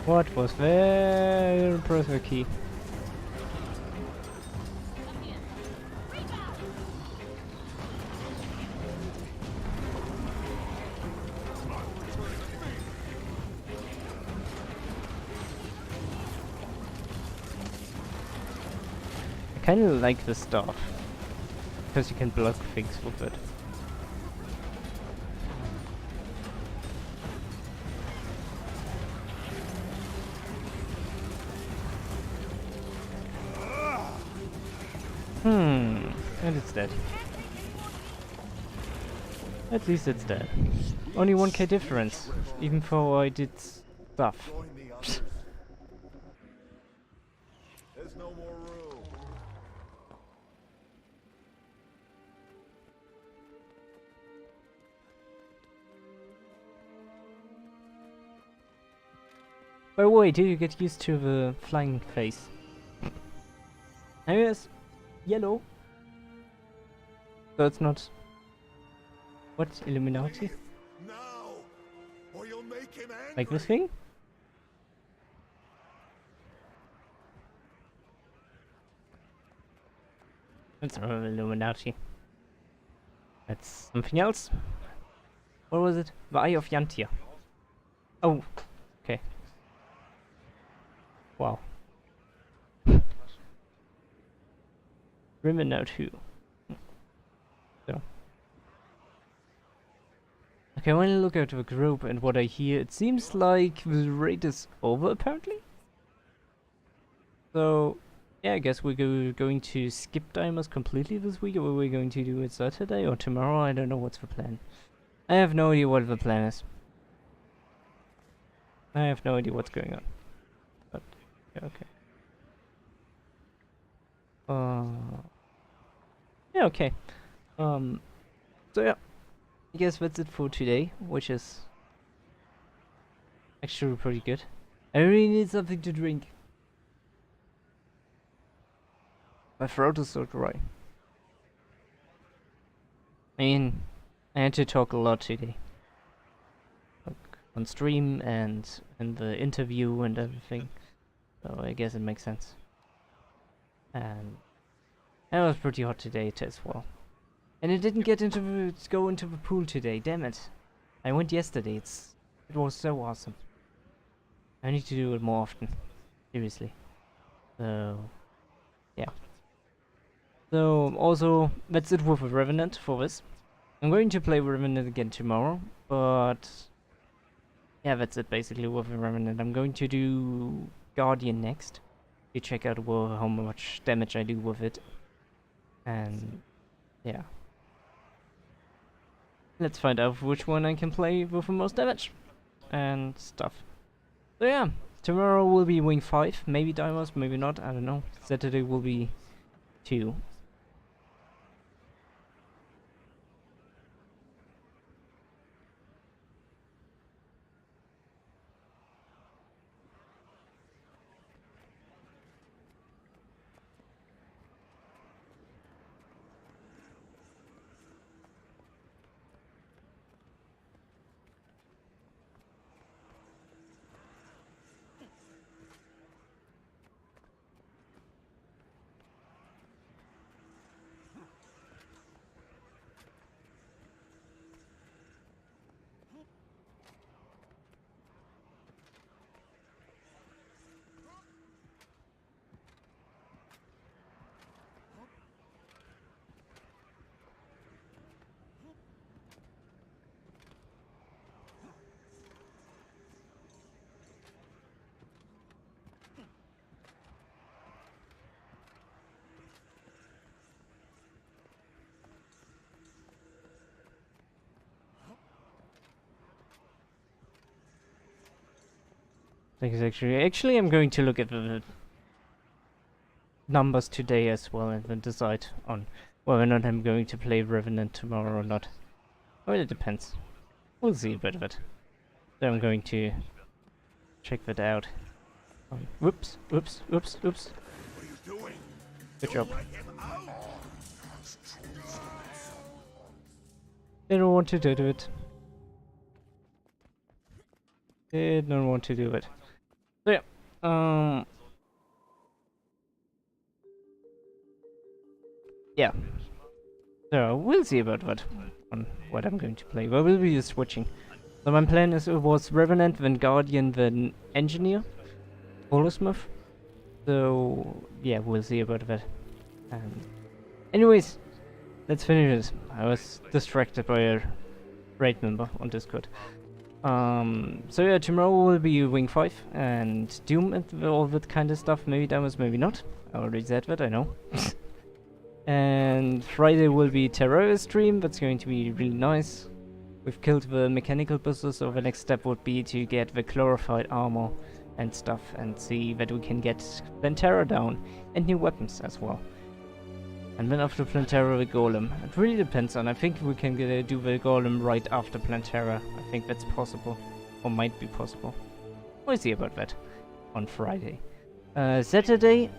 What was there? Press the key. kinda like the staff. Because you can block things with it. And it's dead. At least it's dead. Only 1k difference, even though I did stuff. Join the others. There's no more room. By the way, did you get used to the flying face? Anyways, yellow. So it's not... What? Illuminati? Now, or you'll make him angry. Like this thing? It's not Illuminati. That's something else. What was it? The Eye of Yantia. Oh, okay. Wow. Remember now too. So. Okay, when I look at the group and what I hear, it seems like the raid is over apparently. So, yeah, I guess we're going to skip Deimos completely this week, or we're going to do it Saturday or tomorrow. I don't know what's the plan. I have no idea what the plan is. I have no idea what's going on. But, yeah, okay. Yeah, okay. So yeah, I guess that's it for today, which is actually pretty good. I really need something to drink. My throat is so dry. I mean, I had to talk a lot today. Like, on stream and in the interview and everything. So I guess it makes sense. And it was pretty hot today as well. And it didn't get go into the pool today, damn it. I went yesterday, it was so awesome. I need to do it more often. Seriously. So yeah. So also that's it with Revenant for this. I'm going to play Revenant again tomorrow, but yeah, that's it basically with Revenant. I'm going to do Guardian next to check out how much damage I do with it. And yeah. Let's find out which one I can play with the most damage and stuff. So yeah, tomorrow will be Wing 5, maybe Deimos, maybe not, I don't know. Saturday will be 2. Actually I'm going to look at the numbers today as well and then decide on whether or not I'm going to play Revenant tomorrow or not. Well, it depends. We'll see a bit of it. So I'm going to check that out. Whoops. What are you doing? Good job. Let him out. They don't want to do it. They don't want to do it. So yeah. Yeah. So we'll see about what I'm going to play. But we'll be switching. So my plan was Revenant, then Guardian, then Engineer, Holosmith. So yeah, we'll see about that. Anyways, let's finish this. I was distracted by a raid member on Discord. So yeah, tomorrow will be Wing 5 and Doom and all that kind of stuff. Maybe Deimos, maybe not. I already said that, I know. And Friday will be Terror stream. That's going to be really nice. We've killed the mechanical bosses, so the next step would be to get the glorified armor and stuff and see that we can get Plantera down and new weapons as well. And then after Plantera, the Golem. It really depends on. I think we can do the Golem right after Plantera. I think that's possible, or might be possible. We'll see about that on Friday. Saturday,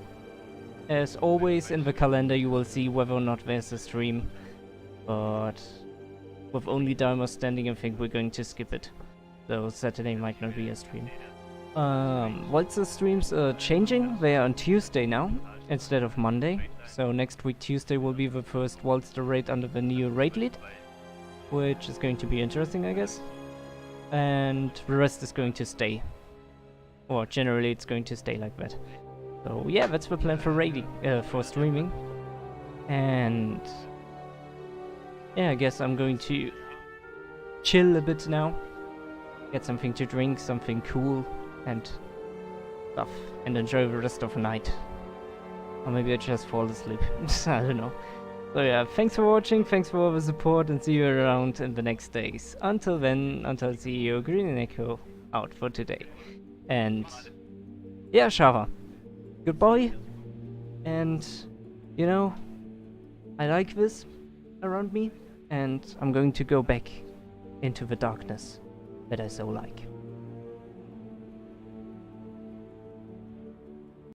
as always in the calendar, you will see whether or not there's a stream. But with only Deimos standing, I think we're going to skip it. So Saturday might not be a stream. Waltzer streams are changing. They are on Tuesday now instead of Monday. So next week Tuesday will be the first Waltzer raid under the new raid lead, which is going to be interesting, I guess. And the rest is going to stay. Or generally it's going to stay like that. So yeah, that's the plan for raiding, for streaming. And yeah, I guess I'm going to chill a bit now. Get something to drink, something cool and stuff, and enjoy the rest of the night. Or maybe I just fall asleep. I don't know. So yeah, thanks for watching, thanks for all the support, and see you around in the next days. Until then, until CEO Green and Echo out for today. And yeah, Shara, goodbye. And you know, I like this around me, and I'm going to go back into the darkness that I so like.